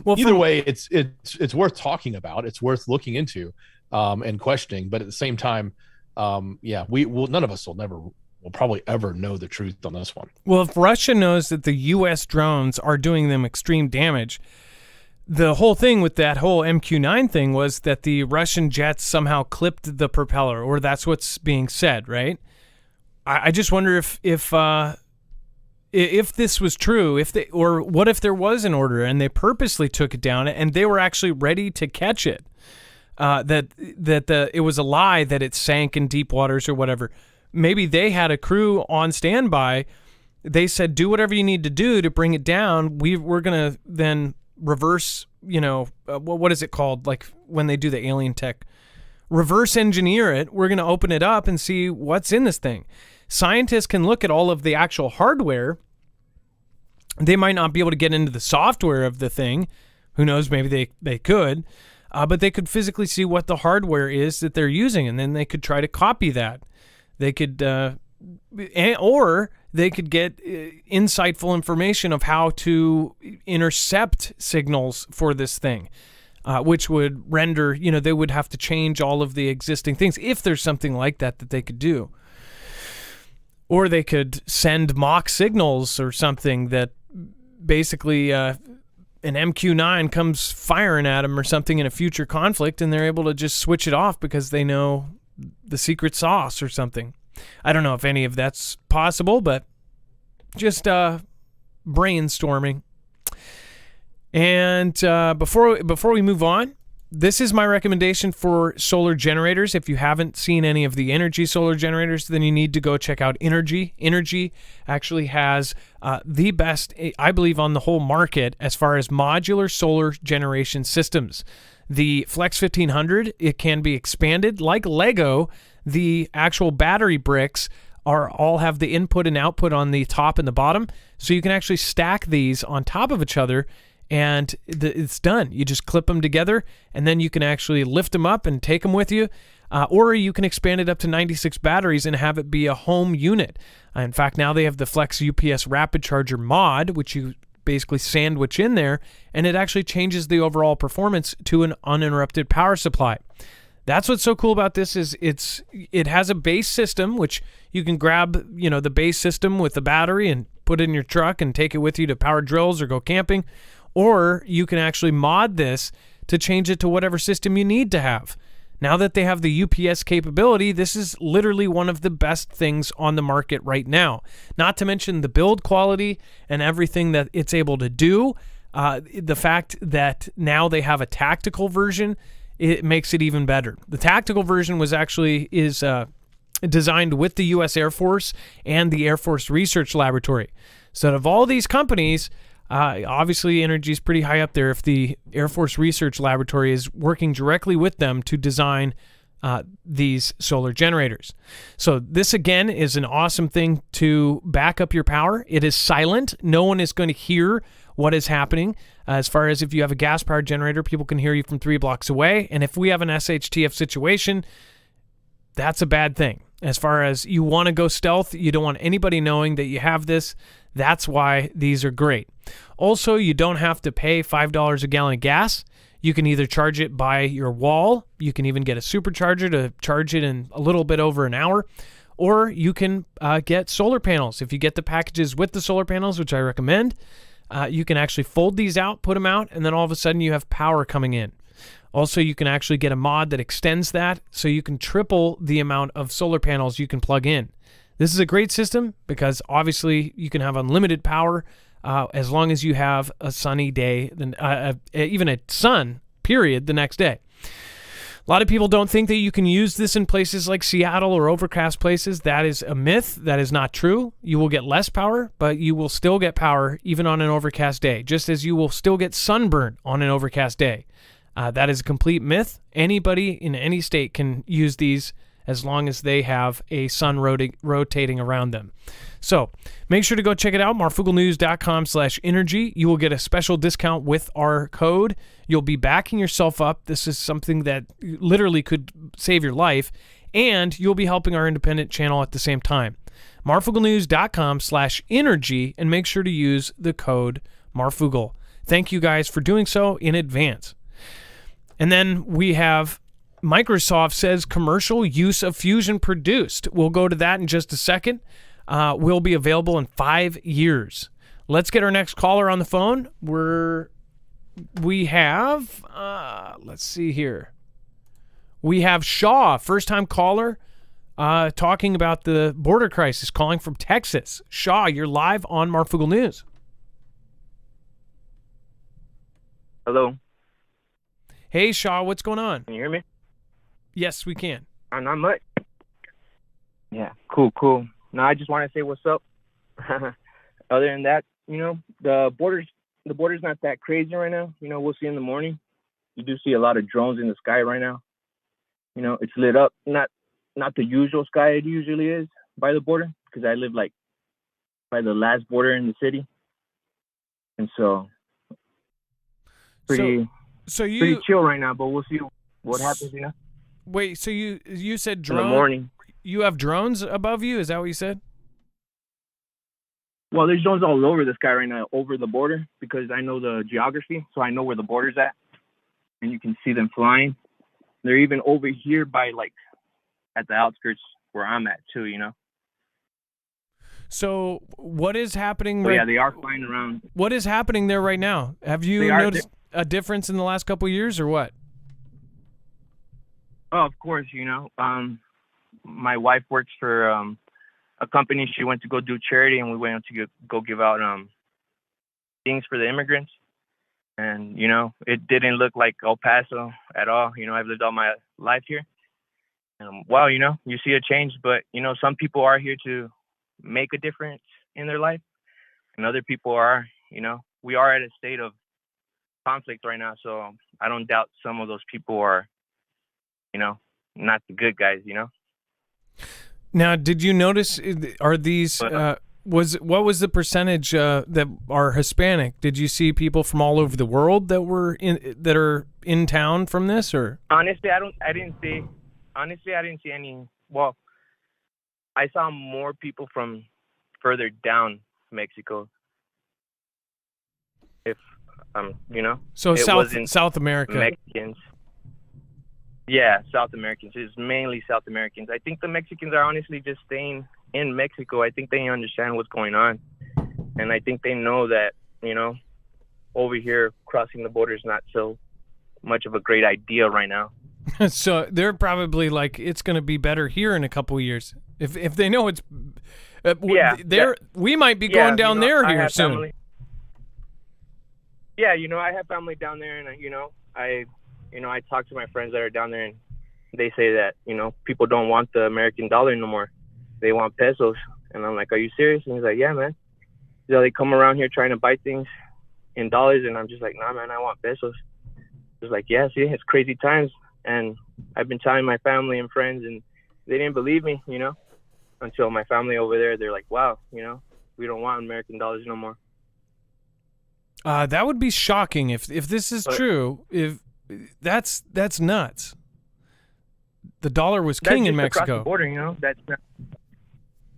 Speaker 3: Well, either way, it's worth talking about. It's worth looking into and questioning. But at the same time, none of us will probably ever know the truth on this one.
Speaker 2: Well, if Russia knows that the U.S. drones are doing them extreme damage, the whole thing with that whole MQ-9 thing was that the Russian jets somehow clipped the propeller, or that's what's being said, right? I just wonder if this was true, or what if there was an order and they purposely took it down and they were actually ready to catch it. It was a lie that it sank in deep waters or whatever. Maybe they had a crew on standby. They said, do whatever you need to do to bring it down. We're going to then reverse, what is it called? Like when they do the alien tech, reverse engineer it. We're going to open it up and see what's in this thing. Scientists can look at all of the actual hardware. They might not be able to get into the software of the thing. Who knows? Maybe they could. but they could physically see what the hardware is that they're using, and then they could try to copy that. They could, or they could get insightful information of how to intercept signals for this thing, which would render, they would have to change all of the existing things if there's something like that they could do. Or they could send mock signals or something that basically an MQ-9 comes firing at them or something in a future conflict, and they're able to just switch it off because they know the secret sauce or something. I don't know if any of that's possible, but just brainstorming. And before we move on, this is my recommendation for solar generators. If you haven't seen any of the Energy solar generators, then you need to go check out Energy. Energy actually has the best, I believe, on the whole market as far as modular solar generation systems. The Flex 1500, it can be expanded like Lego. The actual battery bricks all have the input and output on the top and the bottom, so you can actually stack these on top of each other, and it's done. You just clip them together, and then you can actually lift them up and take them with you, or you can expand it up to 96 batteries and have it be a home unit. In fact, now they have the Flex UPS Rapid Charger mod, which you basically sandwich in there, and it actually changes the overall performance to an uninterrupted power supply. That's what's so cool about this is it has a base system, which you can grab, the base system with the battery and put it in your truck and take it with you to power drills or go camping. Or you can actually mod this to change it to whatever system you need to have. Now that they have the UPS capability, this is literally one of the best things on the market right now. Not to mention the build quality and everything that it's able to do. The fact that now they have a tactical version, it makes it even better. The tactical version is designed with the U.S. Air Force and the Air Force Research Laboratory. So out of all these companies, obviously Energy is pretty high up there if the Air Force Research Laboratory is working directly with them to design these solar generators. So this, again, is an awesome thing to back up your power. It is silent. No one is going to hear what is happening. As far as if you have a gas-powered generator, people can hear you from 3 blocks away. And if we have an SHTF situation, that's a bad thing. As far as you want to go stealth, you don't want anybody knowing that you have this. That's why these are great. Also, you don't have to pay $5 a gallon of gas. You can either charge it by your wall. You can even get a supercharger to charge it in a little bit over an hour. Or you can get solar panels. If you get the packages with the solar panels, which I recommend, you can actually fold these out, put them out, and then all of a sudden you have power coming in. Also, you can actually get a mod that extends that, so you can triple the amount of solar panels you can plug in. This is a great system because obviously you can have unlimited power as long as you have a sunny day, even a sun, period, the next day. A lot of people don't think that you can use this in places like Seattle or overcast places. That is a myth. That is not true. You will get less power, but you will still get power even on an overcast day, just as you will still get sunburn on an overcast day. That is a complete myth. Anybody in any state can use these as long as they have a sun rotating around them. So make sure to go check it out, marfooglenews.com/energy. You will get a special discount with our code. You'll be backing yourself up. This is something that literally could save your life, and you'll be helping our independent channel at the same time. marfooglenews.com/energy, and make sure to use the code Marfoogle. Thank you guys for doing so in advance. And then we have Microsoft says commercial use of fusion produced. We'll go to that in just a second. Will be available in 5 years. Let's get our next caller on the phone. We have, let's see here. We have Shaw, first-time caller, talking about the border crisis, calling from Texas. Shaw, you're live on Marfoogle News.
Speaker 6: Hello.
Speaker 2: Hey, Shaw, what's going on?
Speaker 6: Can you hear me?
Speaker 2: Yes, we can.
Speaker 6: Not much. Yeah, cool. No, I just want to say what's up. Other than that, the border's not that crazy right now. We'll see in the morning. You do see a lot of drones in the sky right now. It's lit up. Not the usual sky it usually is by the border, because I live like by the last border in the city. And so
Speaker 2: So
Speaker 6: pretty chill right now, but we'll see what happens,
Speaker 2: wait. So you said
Speaker 6: in the
Speaker 2: drone?
Speaker 6: morning.
Speaker 2: You have drones above you? Is that what you said?
Speaker 6: Well, there's drones all over the sky right now, over the border, because I know the geography, so I know where the border's at, and you can see them flying. They're even over here by, like, at the outskirts where I'm at, too,
Speaker 2: So what is happening?
Speaker 6: But yeah, they are flying around.
Speaker 2: What is happening there right now? Have you noticed a difference in the last couple of years, or what?
Speaker 6: Oh, of course, my wife works for a company. She went to go do charity, and we went to go give out things for the immigrants. And it didn't look like El Paso at all. I've lived all my life here. Wow, you see a change, but some people are here to make a difference in their life, and other people are. We are at a state of conflict right now, so I don't doubt some of those people are, not the good guys.
Speaker 2: Now, did you notice? Are these? What was the percentage that are Hispanic? Did you see people from all over the world that are in town from this, or?
Speaker 6: Honestly, I didn't see any. Well, I saw more people from further down Mexico. If
Speaker 2: So South America.
Speaker 6: Mexicans. Yeah, South Americans. It's mainly South Americans. I think the Mexicans are honestly just staying in Mexico. I think they understand what's going on, and I think they know that over here crossing the border is not so much of a great idea right now.
Speaker 2: So they're probably like, it's going to be better here in a couple of years. If they know it's we might be going down there here soon.
Speaker 6: Family. Yeah, I have family down there, and I talk to my friends that are down there, and they say that people don't want the American dollar no more. They want pesos. And I'm like, are you serious? And he's like, yeah, man. They come around here trying to buy things in dollars, and I'm just like, nah, man, I want pesos. He's like, yeah, see, it's crazy times. And I've been telling my family and friends, and they didn't believe me, until my family over there, they're like, wow, we don't want American dollars no more.
Speaker 2: That would be shocking if this is true. If that's nuts. The dollar was king in Mexico.
Speaker 6: Across the border, that's not,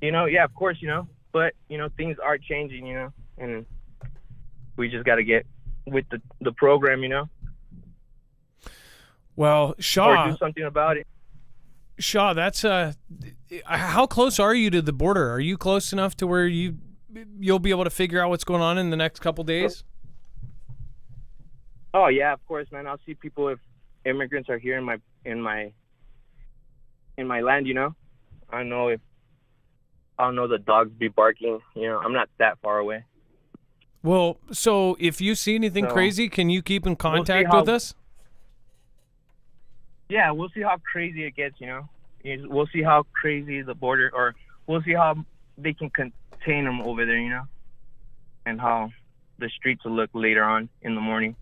Speaker 6: yeah, of course, but things are changing, and we just got to get with the program,
Speaker 2: Well, Shaw,
Speaker 6: or do something about it.
Speaker 2: Shaw, that's how close are you to the border? Are you close enough to where you'll be able to figure out what's going on in the next couple days?
Speaker 6: Oh yeah, of course, man. I'll see people if immigrants are here in my land. I know the dogs be barking. I'm not that far away.
Speaker 2: Well, so if you see anything crazy, can you keep in contact with us?
Speaker 6: Yeah, we'll see how crazy it gets. We'll see how crazy the border, or we'll see how they can contain them over there. And how the streets will look later on in the morning.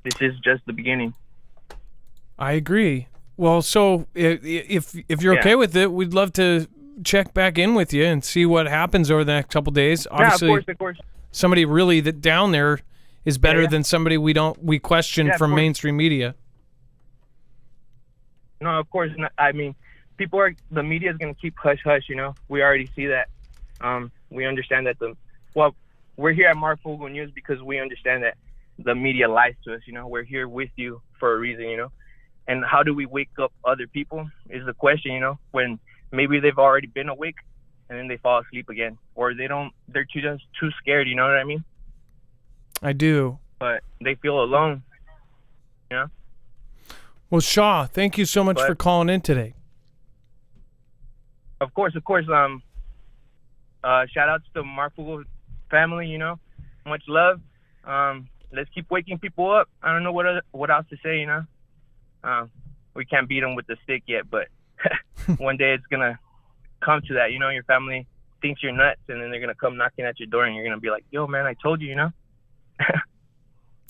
Speaker 6: This is just the beginning. I
Speaker 2: agree. Well, so if you're okay with it, we'd love to check back in with you and see what happens over the next couple days. Obviously,
Speaker 6: of course.
Speaker 2: Somebody really that down there is better than somebody we question from mainstream media.
Speaker 6: No, of course not. I mean, the media is going to keep hush hush. We already see that. We understand that we're here at Marfoogle News because we understand that the media lies to us. We're here with you for a reason. And how do we wake up other people is the question. When maybe they've already been awake and then they fall asleep again, or they're just too scared. You know what I mean?
Speaker 2: I do.
Speaker 6: But they feel alone.
Speaker 2: Well, Shaw, thank you so much for calling in today.
Speaker 6: Of course. Shout outs to Marfoogle family. Much love. Let's keep waking people up. I don't know what else to say. We can't beat them with the stick yet, but one day it's gonna come to that. Your family thinks you're nuts, and then they're gonna come knocking at your door, and you're gonna be like, "Yo, man, I told you."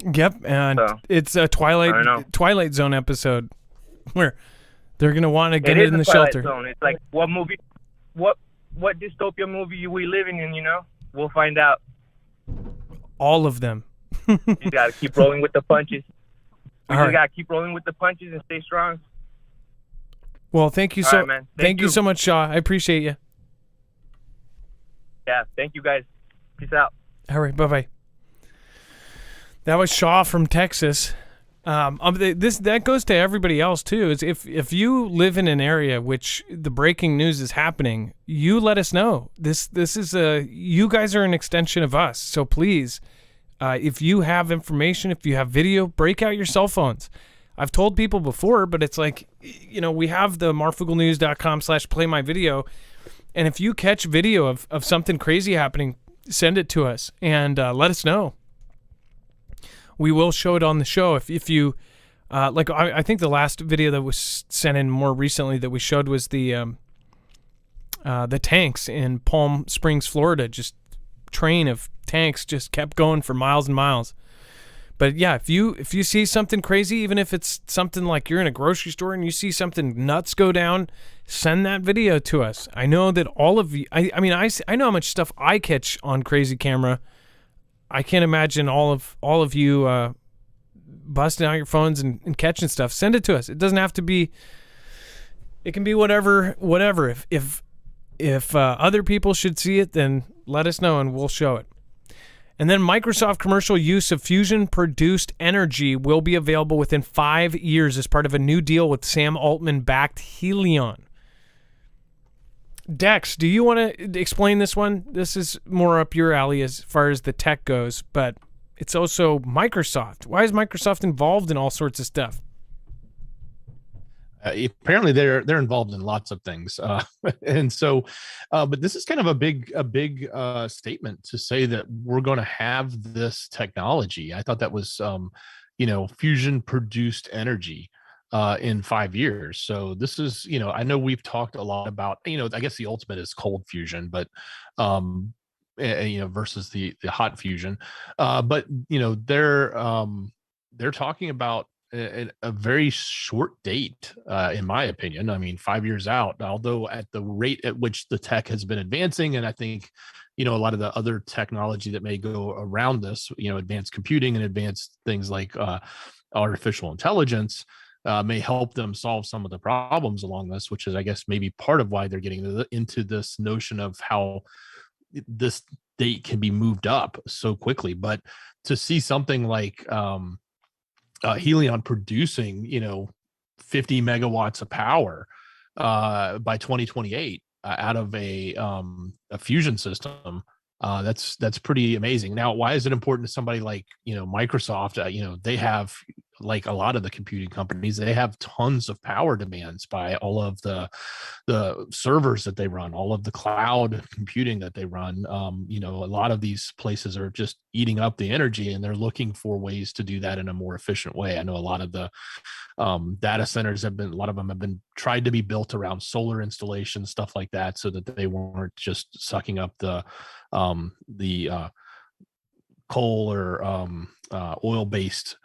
Speaker 2: Yep, and it's a Twilight Zone episode where they're gonna want to get it in the shelter.
Speaker 6: Zone. It's like what movie, what dystopia movie we living in? We'll find out.
Speaker 2: All of them.
Speaker 6: You got to keep rolling with the punches. We
Speaker 2: All
Speaker 6: just
Speaker 2: right.
Speaker 6: got to keep rolling with the punches and stay strong.
Speaker 2: Well, thank you
Speaker 6: All
Speaker 2: so
Speaker 6: right, man.
Speaker 2: thank you so much, Shaw. I appreciate you.
Speaker 6: Yeah, thank you guys. Peace out.
Speaker 2: All right, bye-bye. That was Shaw from Texas. That goes to everybody else too. Is if you live in an area which the breaking news is happening, you let us know. This is you guys are an extension of us. So please, if you have information, if you have video, break out your cell phones. I've told people before, but it's like, we have the marfooglenews.com/playmyvideo, and if you catch video of something crazy happening, send it to us and let us know. We will show it on the show. If you I think the last video that was sent in more recently that we showed was the tanks in Palm Springs, Florida. Just train of tanks just kept going for miles and miles. But yeah, if you see something crazy, even if it's something like you're in a grocery store and you see something nuts go down, send that video to us. I know that all of you. I know how much stuff I catch on crazy camera. I can't imagine all of you busting out your phones and catching stuff. Send it to us. It doesn't have to be. It can be whatever. If other people should see it, then let us know and we'll show it. And then Microsoft commercial use of fusion-produced energy will be available within 5 years as part of a new deal with Sam Altman-backed Helion. Dex, do you want to explain this one? This is more up your alley as far as the tech goes, but it's also Microsoft. Why is Microsoft involved in all sorts of stuff?
Speaker 3: Apparently they're involved in lots of things, and so but this is kind of a big statement to say that we're going to have this technology. I thought that was fusion produced energy in 5 years. So this is, I know we've talked a lot about, I guess the ultimate is cold fusion, but versus the hot fusion, but they're talking about a very short date, in my opinion. I mean, 5 years out, although at the rate at which the tech has been advancing, and I think, a lot of the other technology that may go around this, advanced computing and advanced things like artificial intelligence may help them solve some of the problems along this, which is, I guess, maybe part of why they're getting into this notion of how this date can be moved up so quickly. But to see something like Helion producing, 50 megawatts of power by 2028 out of a fusion system, that's pretty amazing. Now, why is it important to somebody like Microsoft? They have, like a lot of the computing companies, they have tons of power demands by all of the servers that they run, all of the cloud computing that they run. A lot of these places are just eating up the energy, and they're looking for ways to do that in a more efficient way. I know a lot of the data centers a lot of them have been tried to be built around solar installations, stuff like that, so that they weren't just sucking up the coal or oil-based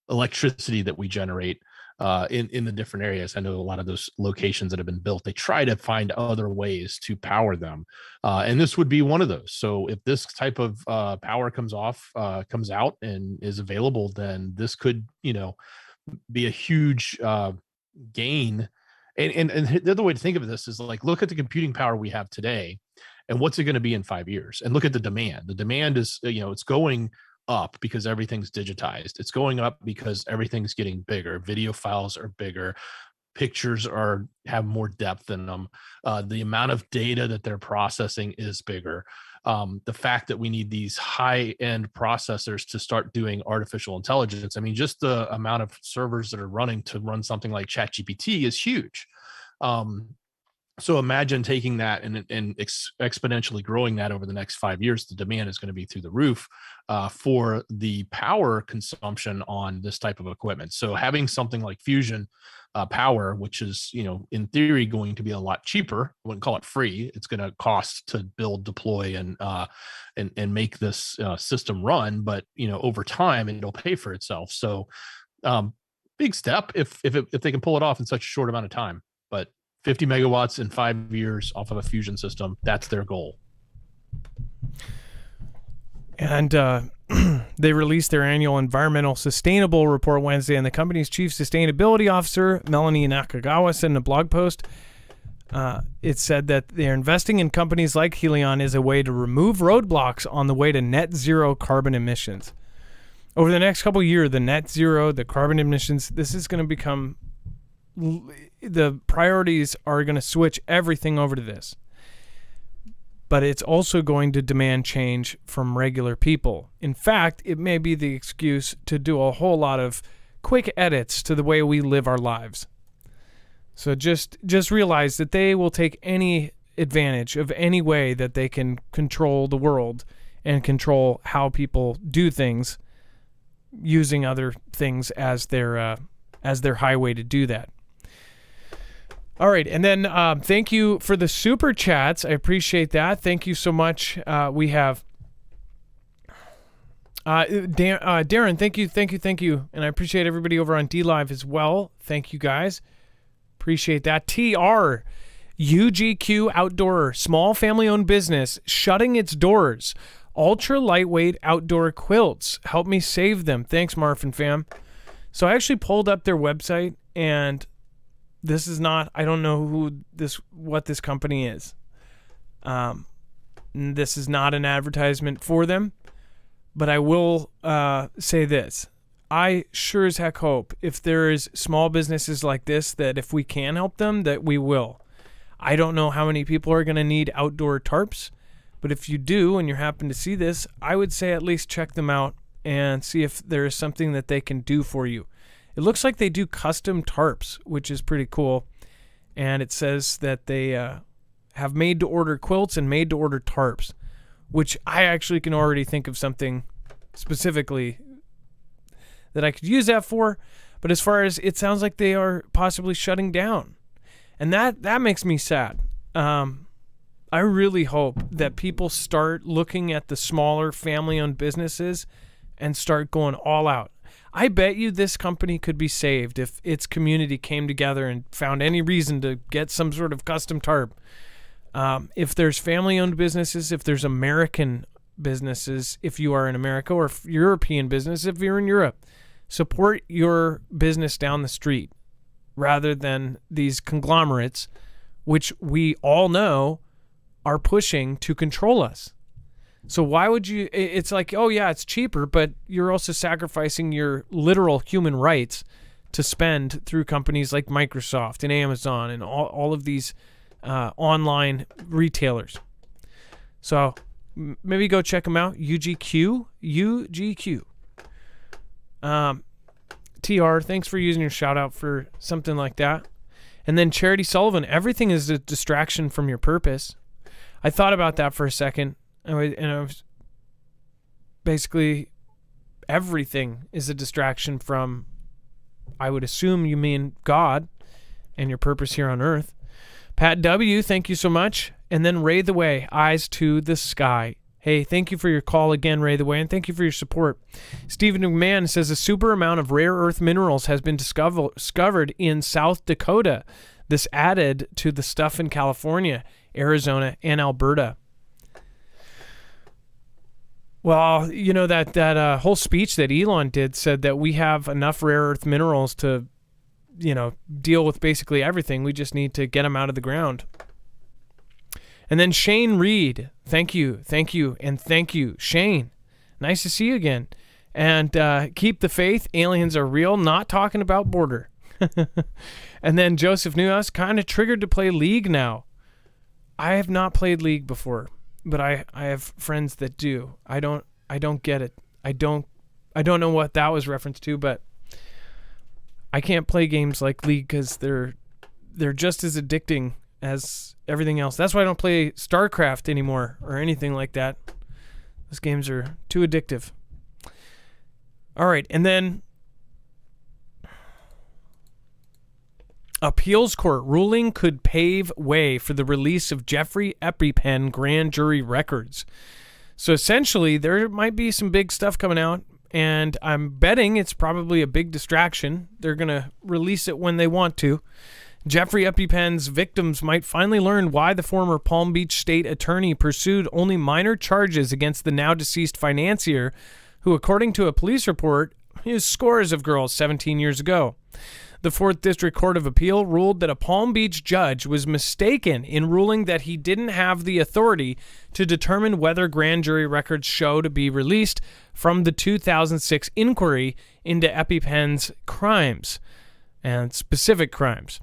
Speaker 3: electricity that we generate in the different areas. I know a lot of those locations that have been built, they try to find other ways to power them, and this would be one of those. So if this type of power comes out and is available, then this could be a huge gain. And the other way to think of this is, like, look at the computing power we have today and what's it going to be in 5 years, and look at the demand. The demand is, it's going up because everything's digitized. It's going up because everything's getting bigger. Video files are bigger. Pictures have more depth in them. The amount of data that they're processing is bigger. The fact that we need these high-end processors to start doing artificial intelligence. I mean, just the amount of servers that are running to run something like ChatGPT is huge. So imagine taking that and exponentially growing that over the next 5 years. The demand is going to be through the roof for the power consumption on this type of equipment. So having something like fusion power, which is, in theory, going to be a lot cheaper. I wouldn't call it free. It's going to cost to build, deploy, and make this system run. But over time, it'll pay for itself. So big step if they can pull it off in such a short amount of time. But 50 megawatts in 5 years off of a fusion system, that's their goal.
Speaker 2: And They released their annual environmental sustainable report Wednesday, and the company's chief sustainability officer, Melanie Nakagawa, said in a blog post, it said that they're investing in companies like Helion as a way to remove roadblocks on the way to net zero carbon emissions. Over the next couple of years, the net zero, the carbon emissions, this is going to become, the priorities are going to switch everything over to this. But it's also going to demand change from regular people. In fact, it may be the excuse to do a whole lot of quick edits to the way we live our lives. So just realize that they will take any advantage of any way that they can control the world and control how people do things, using other things as their highway to do that. All right, and then thank you for the super chats. I appreciate that. Thank you so much. We have Darren. Thank you, and I appreciate everybody over on DLive as well. Thank you guys. Appreciate that. TR, UGQ Outdoor, small family-owned business shutting its doors. Ultra lightweight outdoor quilts. Help me save them. Thanks, Marf and fam. So I actually pulled up their website, and this is not, I don't know what this company is. This is not an advertisement for them, but I will say this. I sure as heck hope if there is small businesses like this, that if we can help them, that we will. I don't know how many people are going to need outdoor tarps, but if you do and you happen to see this, I would say at least check them out and see if there is something that they can do for you. It looks like they do custom tarps, which is pretty cool. And it says that they have made-to-order quilts and made-to-order tarps, which I actually can already think of something specifically that I could use that for. But as far as it sounds like they are possibly shutting down. And that makes me sad. I really hope that people start looking at the smaller family-owned businesses and start going all out. I bet you this company could be saved if its community came together and found any reason to get some sort of custom tarp. If there's family-owned businesses, if there's American businesses, if you are in America, or if European business, if you're in Europe, support your business down the street rather than these conglomerates, which we all know are pushing to control us. So why would you, it's like, oh yeah, it's cheaper, but you're also sacrificing your literal human rights to spend through companies like Microsoft and Amazon and all of these online retailers. So maybe go check them out. UGQ. TR, thanks for using your shout out for something like that. And then Charity Sullivan, everything is a distraction from your purpose. I thought about that for a second. And I was basically, everything is a distraction from, I would assume you mean God and your purpose here on earth. Pat W., thank you so much. And then Ray the Way, Eyes to the Sky. Hey, thank you for your call again, Ray the Way, and thank you for your support. Stephen McMahon says a super amount of rare earth minerals has been discovered in South Dakota. This added to the stuff in California, Arizona, and Alberta. Well, you know, that whole speech that Elon did said that we have enough rare earth minerals to, you know, deal with basically everything. We just need to get them out of the ground. And then Shane Reed, thank you, and thank you. Shane, nice to see you again. And keep the faith, aliens are real, not talking about border. And then Joseph Newhouse, kind of triggered to play League now. I have not played League before, but I have friends that do. I don't get it. I don't know what that was referenced to, but I can't play games like League because they're just as addicting as everything else. That's why I don't play StarCraft anymore or anything like that. Those games are too addictive. All right, and then appeals court ruling could pave way for the release of Jeffrey EpiPen grand jury records. So essentially, there might be some big stuff coming out, and I'm betting it's probably a big distraction. They're going to release it when they want to. Jeffrey EpiPen's victims might finally learn why the former Palm Beach state attorney pursued only minor charges against the now deceased financier who, according to a police report, used scores of girls 17 years ago. The 4th District Court of Appeal ruled that a Palm Beach judge was mistaken in ruling that he didn't have the authority to determine whether grand jury records show to be released from the 2006 inquiry into EpiPen's crimes and specific crimes.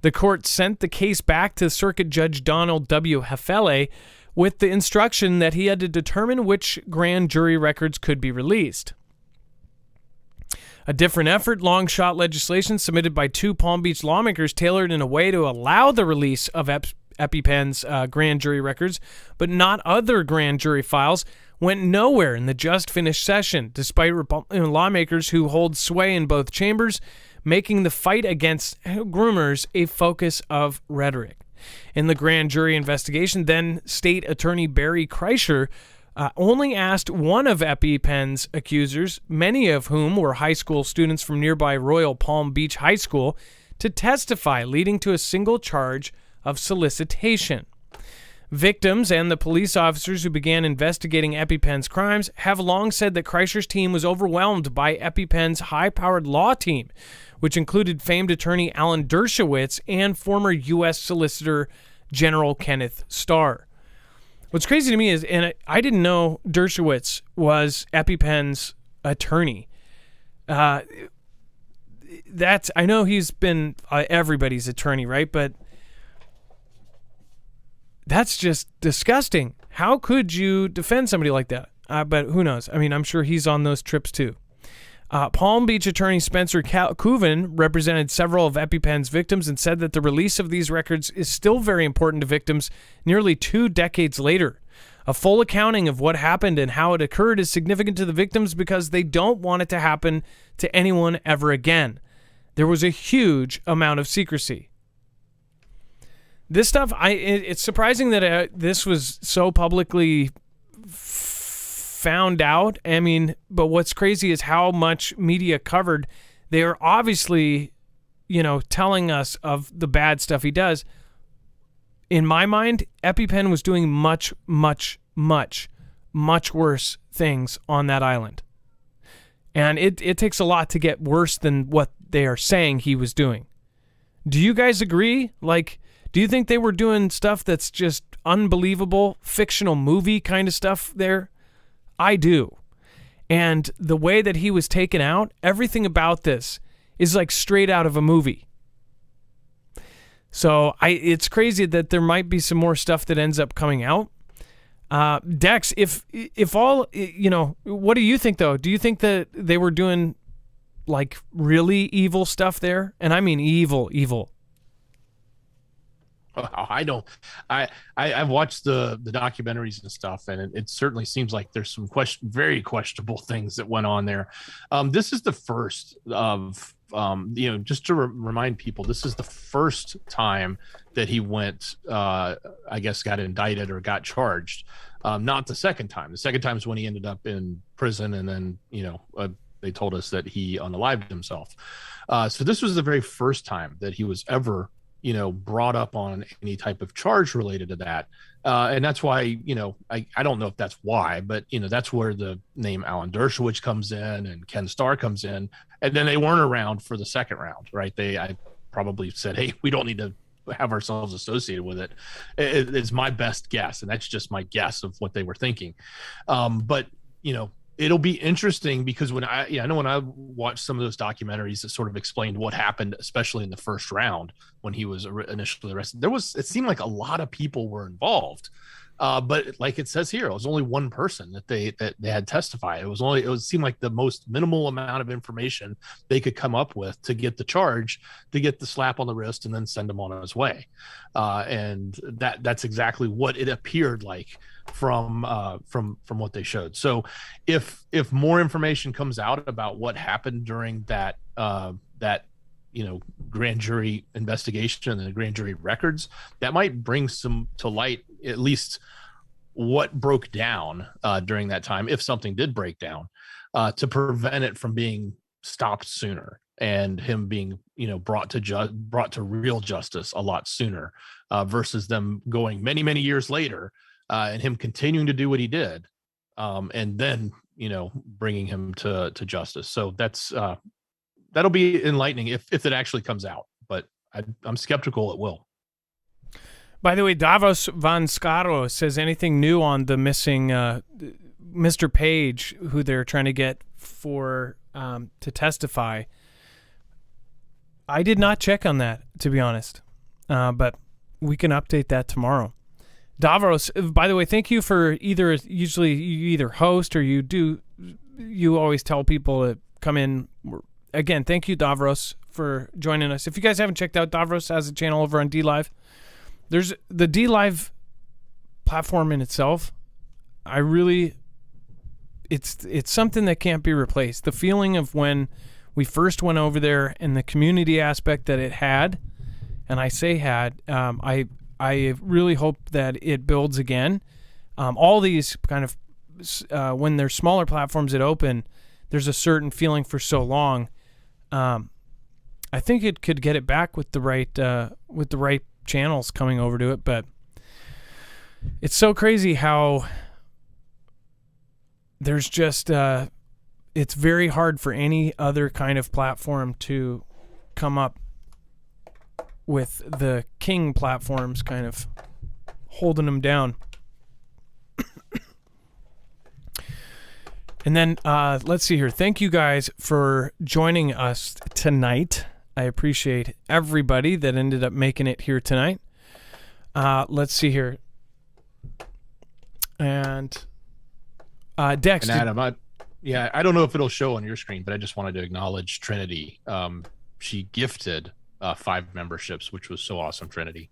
Speaker 2: The court sent the case back to Circuit Judge Donald W. Hefele with the instruction that he had to determine which grand jury records could be released. A different effort, long shot legislation submitted by 2 Palm Beach lawmakers tailored in a way to allow the release of EpiPen's grand jury records, but not other grand jury files, went nowhere in the just finished session, despite lawmakers who hold sway in both chambers, making the fight against groomers a focus of rhetoric. In the grand jury investigation, then State Attorney Barry Kreischer only asked one of EpiPen's accusers, many of whom were high school students from nearby Royal Palm Beach High School, to testify, leading to a single charge of solicitation. Victims and the police officers who began investigating EpiPen's crimes have long said that Kreischer's team was overwhelmed by EpiPen's high-powered law team, which included famed attorney Alan Dershowitz and former U.S. Solicitor General Kenneth Starr. What's crazy to me is, and I didn't know Dershowitz was EpiPen's attorney. I know he's been everybody's attorney, right? But that's just disgusting. How could you defend somebody like that? But who knows? I mean, I'm sure he's on those trips too. Palm Beach attorney Spencer Cooven represented several of EpiPen's victims and said that the release of these records is still very important to victims nearly 2 decades later. A full accounting of what happened and how it occurred is significant to the victims because they don't want it to happen to anyone ever again. There was a huge amount of secrecy. This stuff, it's surprising that this was so publicly found out. I mean, but what's crazy is how much media covered. They are obviously, telling us of the bad stuff he does. In my mind, EpiPen was doing much, much, much, much worse things on that island. And it takes a lot to get worse than what they are saying he was doing. Do you guys agree? Do you think they were doing stuff that's just unbelievable, fictional movie kind of stuff there? I do. And the way that he was taken out, everything about this is like straight out of a movie. So it's crazy that there might be some more stuff that ends up coming out. Dex, if all, what do you think though? Do you think that they were doing like really evil stuff there? And I mean evil.
Speaker 3: I don't. I've watched the documentaries and stuff, and it certainly seems like there's some very questionable things that went on there. This is the first of just to remind people, this is the first time that he went, I guess, got indicted or got charged. Not the second time. The second time is when he ended up in prison, and then they told us that he unalived himself. So this was the very first time that he was ever brought up on any type of charge related to that. And that's why, I don't know if that's why, but, that's where the name Alan Dershowitz comes in and Ken Starr comes in. And then they weren't around for the second round, right? I probably said, hey, we don't need to have ourselves associated with it. It's my best guess. And that's just my guess of what they were thinking. But, it'll be interesting because when I know when I watched some of those documentaries that sort of explained what happened, especially in the first round when he was initially arrested, it seemed like a lot of people were involved. But like it says here, it was only one person that they had testify. It seemed like the most minimal amount of information they could come up with to get the charge, to get the slap on the wrist, and then send him on his way. And that's exactly what it appeared like from what they showed. So if more information comes out about what happened during that grand jury investigation and the grand jury records, that might bring some to light at least what broke down during that time, if something did break down, to prevent it from being stopped sooner and him being brought to real justice a lot sooner, versus them going many years later and him continuing to do what he did, and then bringing him to justice. So that'll be enlightening if it actually comes out, but I'm skeptical it will.
Speaker 2: By the way, Davos Van Scaro says anything new on the missing Mr. Page, who they're trying to get for to testify. I did not check on that, to be honest, but we can update that tomorrow. Davros, by the way, thank you for usually you either host or you always tell people to come in. Again, thank you, Davros, for joining us. If you guys haven't checked out, Davros has a channel over on DLive. There's the DLive platform in itself. It's something that can't be replaced. The feeling of when we first went over there and the community aspect that it had, and I say had, I really hope that it builds again. All these kind of when there's smaller platforms that open, there's a certain feeling for so long. I think it could get it back with the right channels coming over to it, but it's so crazy how there's just it's very hard for any other kind of platform to come up with the king platforms kind of holding them down. And then let's see here. Thank you guys for joining us tonight. I appreciate everybody that ended up making it here tonight. Let's see here. And Dex.
Speaker 3: And Adam, I don't know if it'll show on your screen, but I just wanted to acknowledge Trinity. She gifted 5 memberships, which was so awesome, Trinity.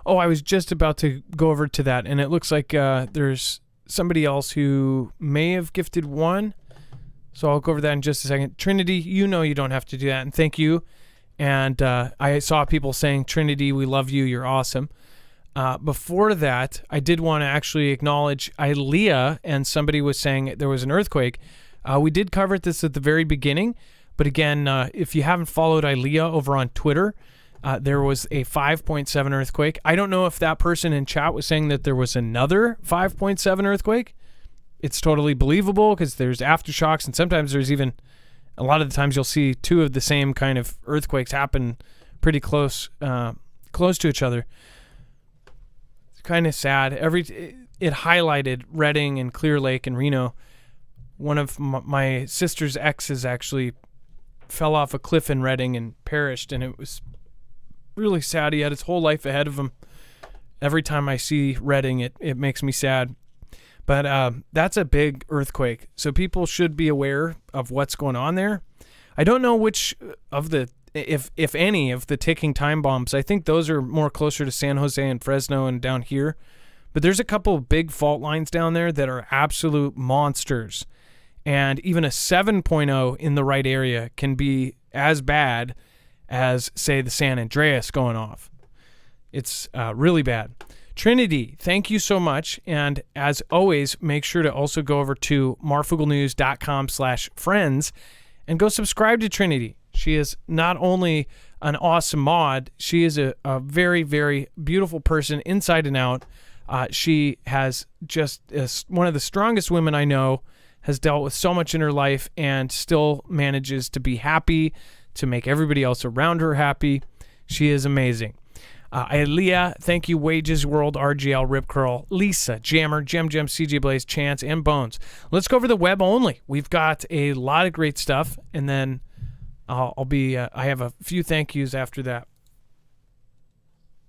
Speaker 2: Oh, I was just about to go over to that, and it looks like there's somebody else who may have gifted 1. So I'll go over that in just a second. Trinity, you don't have to do that, and thank you. And I saw people saying, Trinity, we love you, you're awesome. Before that, I did want to actually acknowledge Ilea, and somebody was saying there was an earthquake. We did cover this at the very beginning, but again, if you haven't followed Ilea over on Twitter, there was a 5.7 earthquake. I don't know if that person in chat was saying that there was another 5.7 earthquake. It's totally believable because there's aftershocks, and sometimes there's even, a lot of the times you'll see 2 of the same kind of earthquakes happen pretty close to each other. It's kind of sad. It highlighted Redding and Clear Lake and Reno. One of my sister's exes actually fell off a cliff in Redding and perished, and it was really sad. He had his whole life ahead of him. Every time I see Redding, it makes me sad. But that's a big earthquake, so people should be aware of what's going on there. I don't know which of the, if any, of the ticking time bombs. I think those are more closer to San Jose and Fresno and down here. But there's a couple of big fault lines down there that are absolute monsters. And even a 7.0 in the right area can be as bad as, say, the San Andreas going off. It's really bad. Trinity, thank you so much. And as always, make sure to also go over to marfooglenews.com/friends and go subscribe to Trinity. She is not only an awesome mod, she is a very, very beautiful person inside and out. She has just one of the strongest women I know, has dealt with so much in her life and still manages to be happy, to make everybody else around her happy. She is amazing. Ilea, thank you. Wages World, RGL, Rip Curl, Lisa, Jammer, Gem, CJ Blaze, Chance, and Bones. Let's go over the web only. We've got a lot of great stuff, and then I have a few thank yous after that.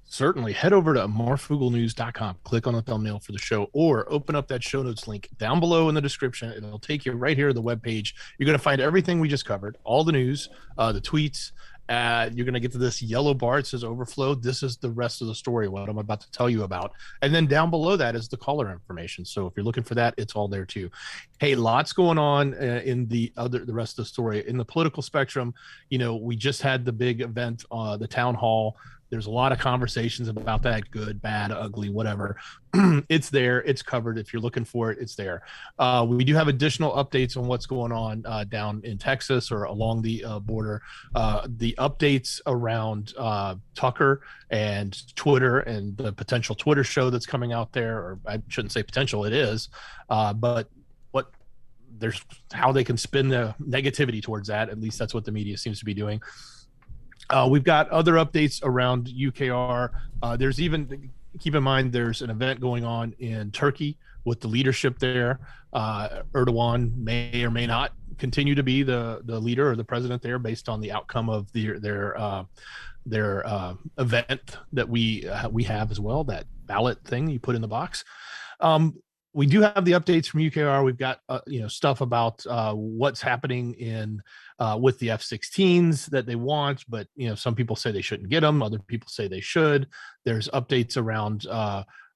Speaker 3: Certainly. Head over to marfooglenews.com, click on the thumbnail for the show, or open up that show notes link down below in the description. It'll take you right here to the webpage. You're going to find everything we just covered, all the news, the tweets. You're going to get to this yellow bar. It says overflow. This is the rest of the story, what I'm about to tell you about. And then down below that is the caller information. So if you're looking for that, it's all there too. Hey, lots going on in the rest of the story. In the political spectrum, we just had the big event, the town hall. There's a lot of conversations about that, good, bad, ugly, whatever. It's there. It's covered. If you're looking for it, it's there. We do have additional updates on what's going on down in Texas or along the border. The updates around Tucker and Twitter and the potential Twitter show that's coming out there, or I shouldn't say potential, it is. But what there's how they can spin the negativity towards that. At least that's what the media seems to be doing. We've got other updates around UKR. There's even, keep in mind, there's an event going on in Turkey with the leadership there. Erdogan may or may not continue to be the leader or the president there based on the outcome of their event that we have as well, that ballot thing you put in the box. We do have the updates from UKR. We've got stuff about what's happening in with the F-16s that they want, but some people say they shouldn't get them. Other people say they should. There's updates around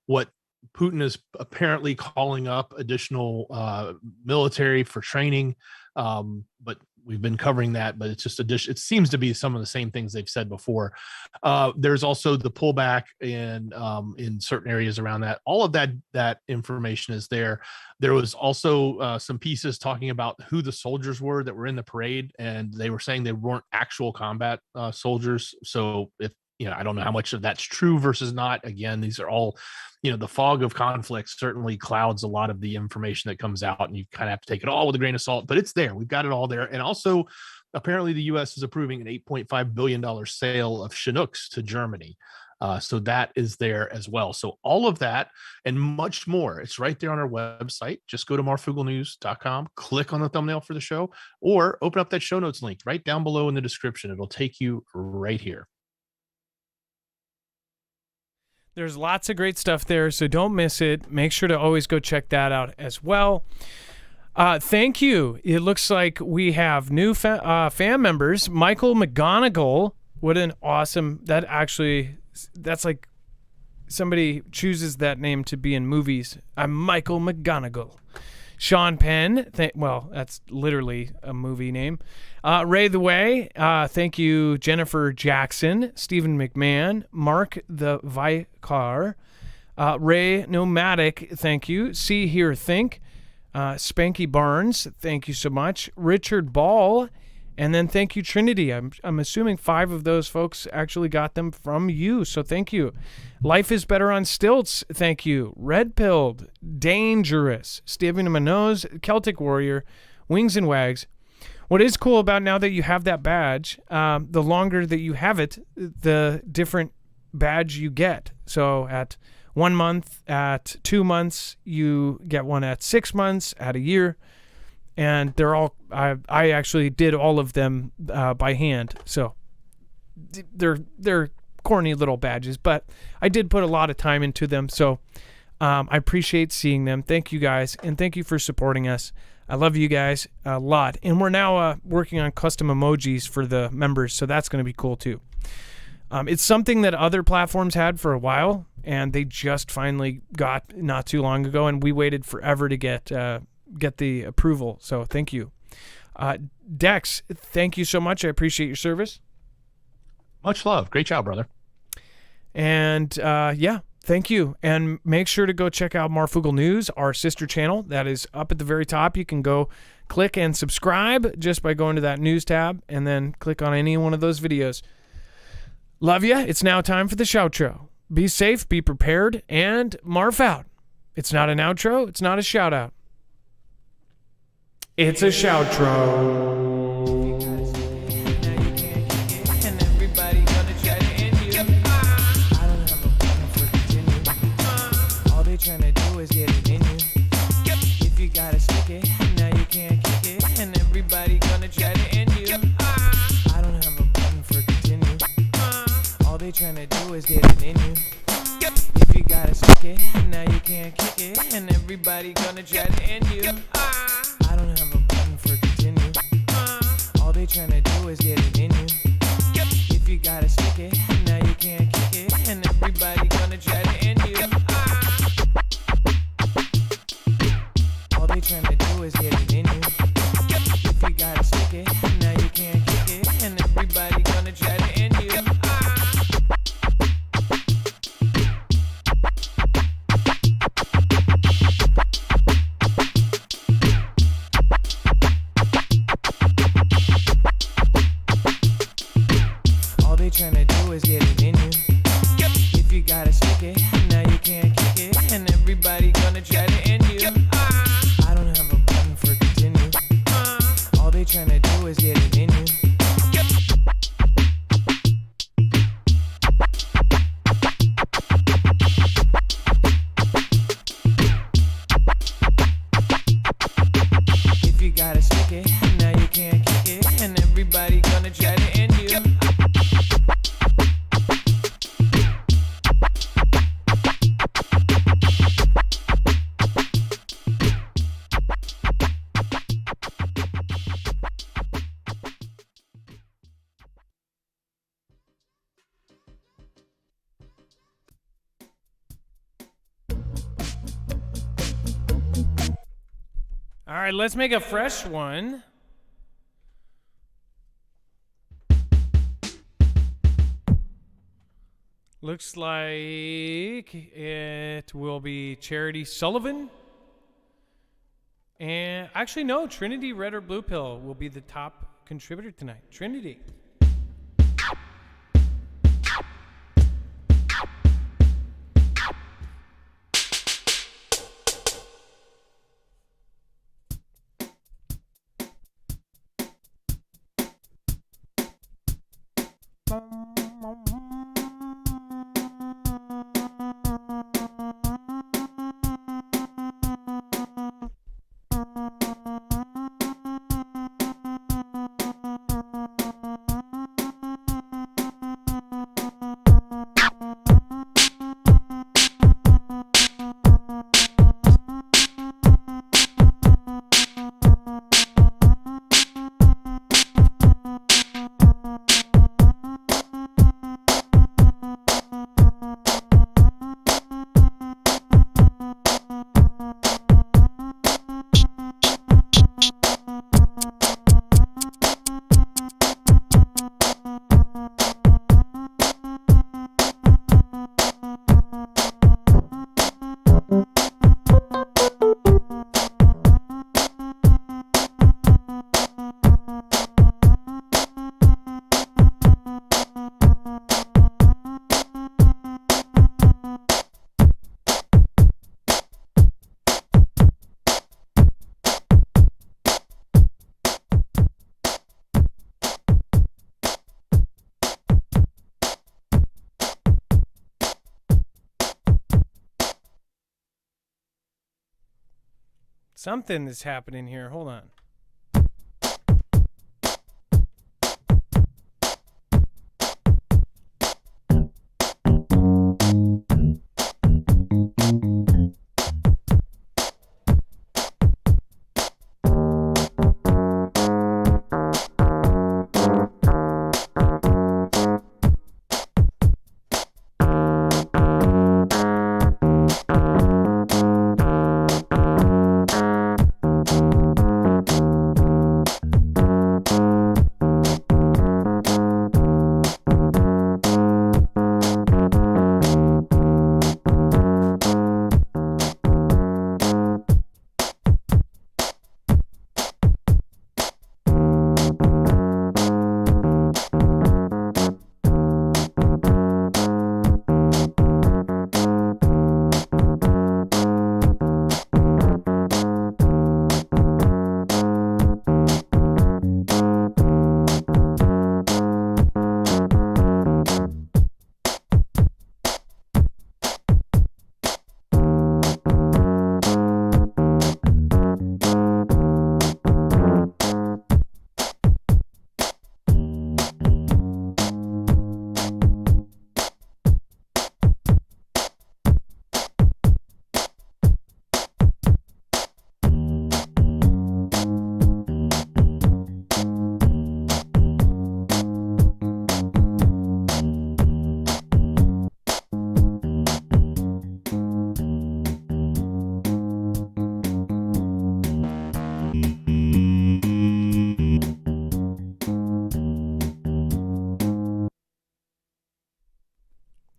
Speaker 3: what Putin is apparently calling up additional military for training, but we've been covering that. But it's just it seems to be some of the same things they've said before. There's also the pullback in certain areas around that. All of that information is there. There was also some pieces talking about who the soldiers were that were in the parade, and they were saying they weren't actual combat soldiers. So if I don't know how much of that's true versus not. Again, these are all, the fog of conflict certainly clouds a lot of the information that comes out, and you kind of have to take it all with a grain of salt, but it's there. We've got it all there. And also, apparently the U.S. is approving an $8.5 billion sale of Chinooks to Germany. So that is there as well. So all of that and much more, it's right there on our website. Just go to marfooglenews.com, click on the thumbnail for the show, or open up that show notes link right down below in the description. It'll take you right here.
Speaker 2: There's lots of great stuff there, so don't miss it. Make sure to always go check that out as well. Thank you. It looks like we have new fan members. Michael McGonigal. What an awesome... That's like somebody chooses that name to be in movies. I'm Michael McGonigal. Sean Penn. That's literally a movie name. Ray the Way. Thank you, Jennifer Jackson. Stephen McMahon. Mark the Vicar. Ray Nomadic. Thank you. See, Hear, Think. Spanky Barnes. Thank you so much. Richard Ball. And then thank you, Trinity. I'm assuming 5 of those folks actually got them from you, so thank you. Life is Better on Stilts, thank you. Red Pilled, Dangerous, Stephen Manoz, Celtic Warrior, Wings and Wags. What is cool about now that you have that badge, the longer that you have it, the different badge you get. So at 1 month, at 2 months, you get one at 6 months, at a year. And they're all, I actually did all of them by hand. So they're corny little badges, but I did put a lot of time into them. So I appreciate seeing them. Thank you guys. And thank you for supporting us. I love you guys a lot. And we're now working on custom emojis for the members. So that's going to be cool too. It's something that other platforms had for a while, and they just finally got not too long ago. And we waited forever to get the approval. So thank you. Dex, thank you so much. I appreciate your service.
Speaker 3: Much love. Great job, brother.
Speaker 2: And thank you. And make sure to go check out Marfoogle News, our sister channel. That is up at the very top. You can go click and subscribe just by going to that news tab and then click on any one of those videos. Love ya. It's now time for the shoutro. Be safe, be prepared, and Marf out. It's not an outro. It's not a shout out. It's a shoutro.
Speaker 7: And everybody gonna try to end you. I don't have a button for continue. All they trying to do is get it in you. If you gotta stick it, now you can't kick it. And everybody gonna try to end you. I don't have a button for continue. All they trying to do is get it in you. If you gotta stick it, now you can't kick it. And everybody gonna try to end you. I don't have a button for continue. All they tryna do is get it in you. If you gotta stick it, now you can't kick it. And everybody gonna try to end you. All they tryna do is get it in you. If you gotta stick it, now you can't kick it. And everybody gonna try to end you. Trying to do is get it in you. If you gotta stick it, now you can't kick it. And everybody gonna try to end you. I don't have a button for continue. trying to do is get it in you. If you gotta stick it, now you can't kick it, and everybody gonna try to end you.
Speaker 2: All right, let's make a fresh one. Looks like it will be Charity Sullivan. And actually, no, Trinity Red or Blue Pill will be the top contributor tonight. Trinity. Something is happening here. Hold on.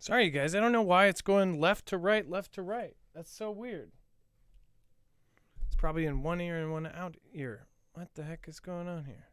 Speaker 2: Sorry, you guys. I don't know why it's going left to right, left to right. That's so weird. It's probably in one ear and one out ear. What the heck is going on here?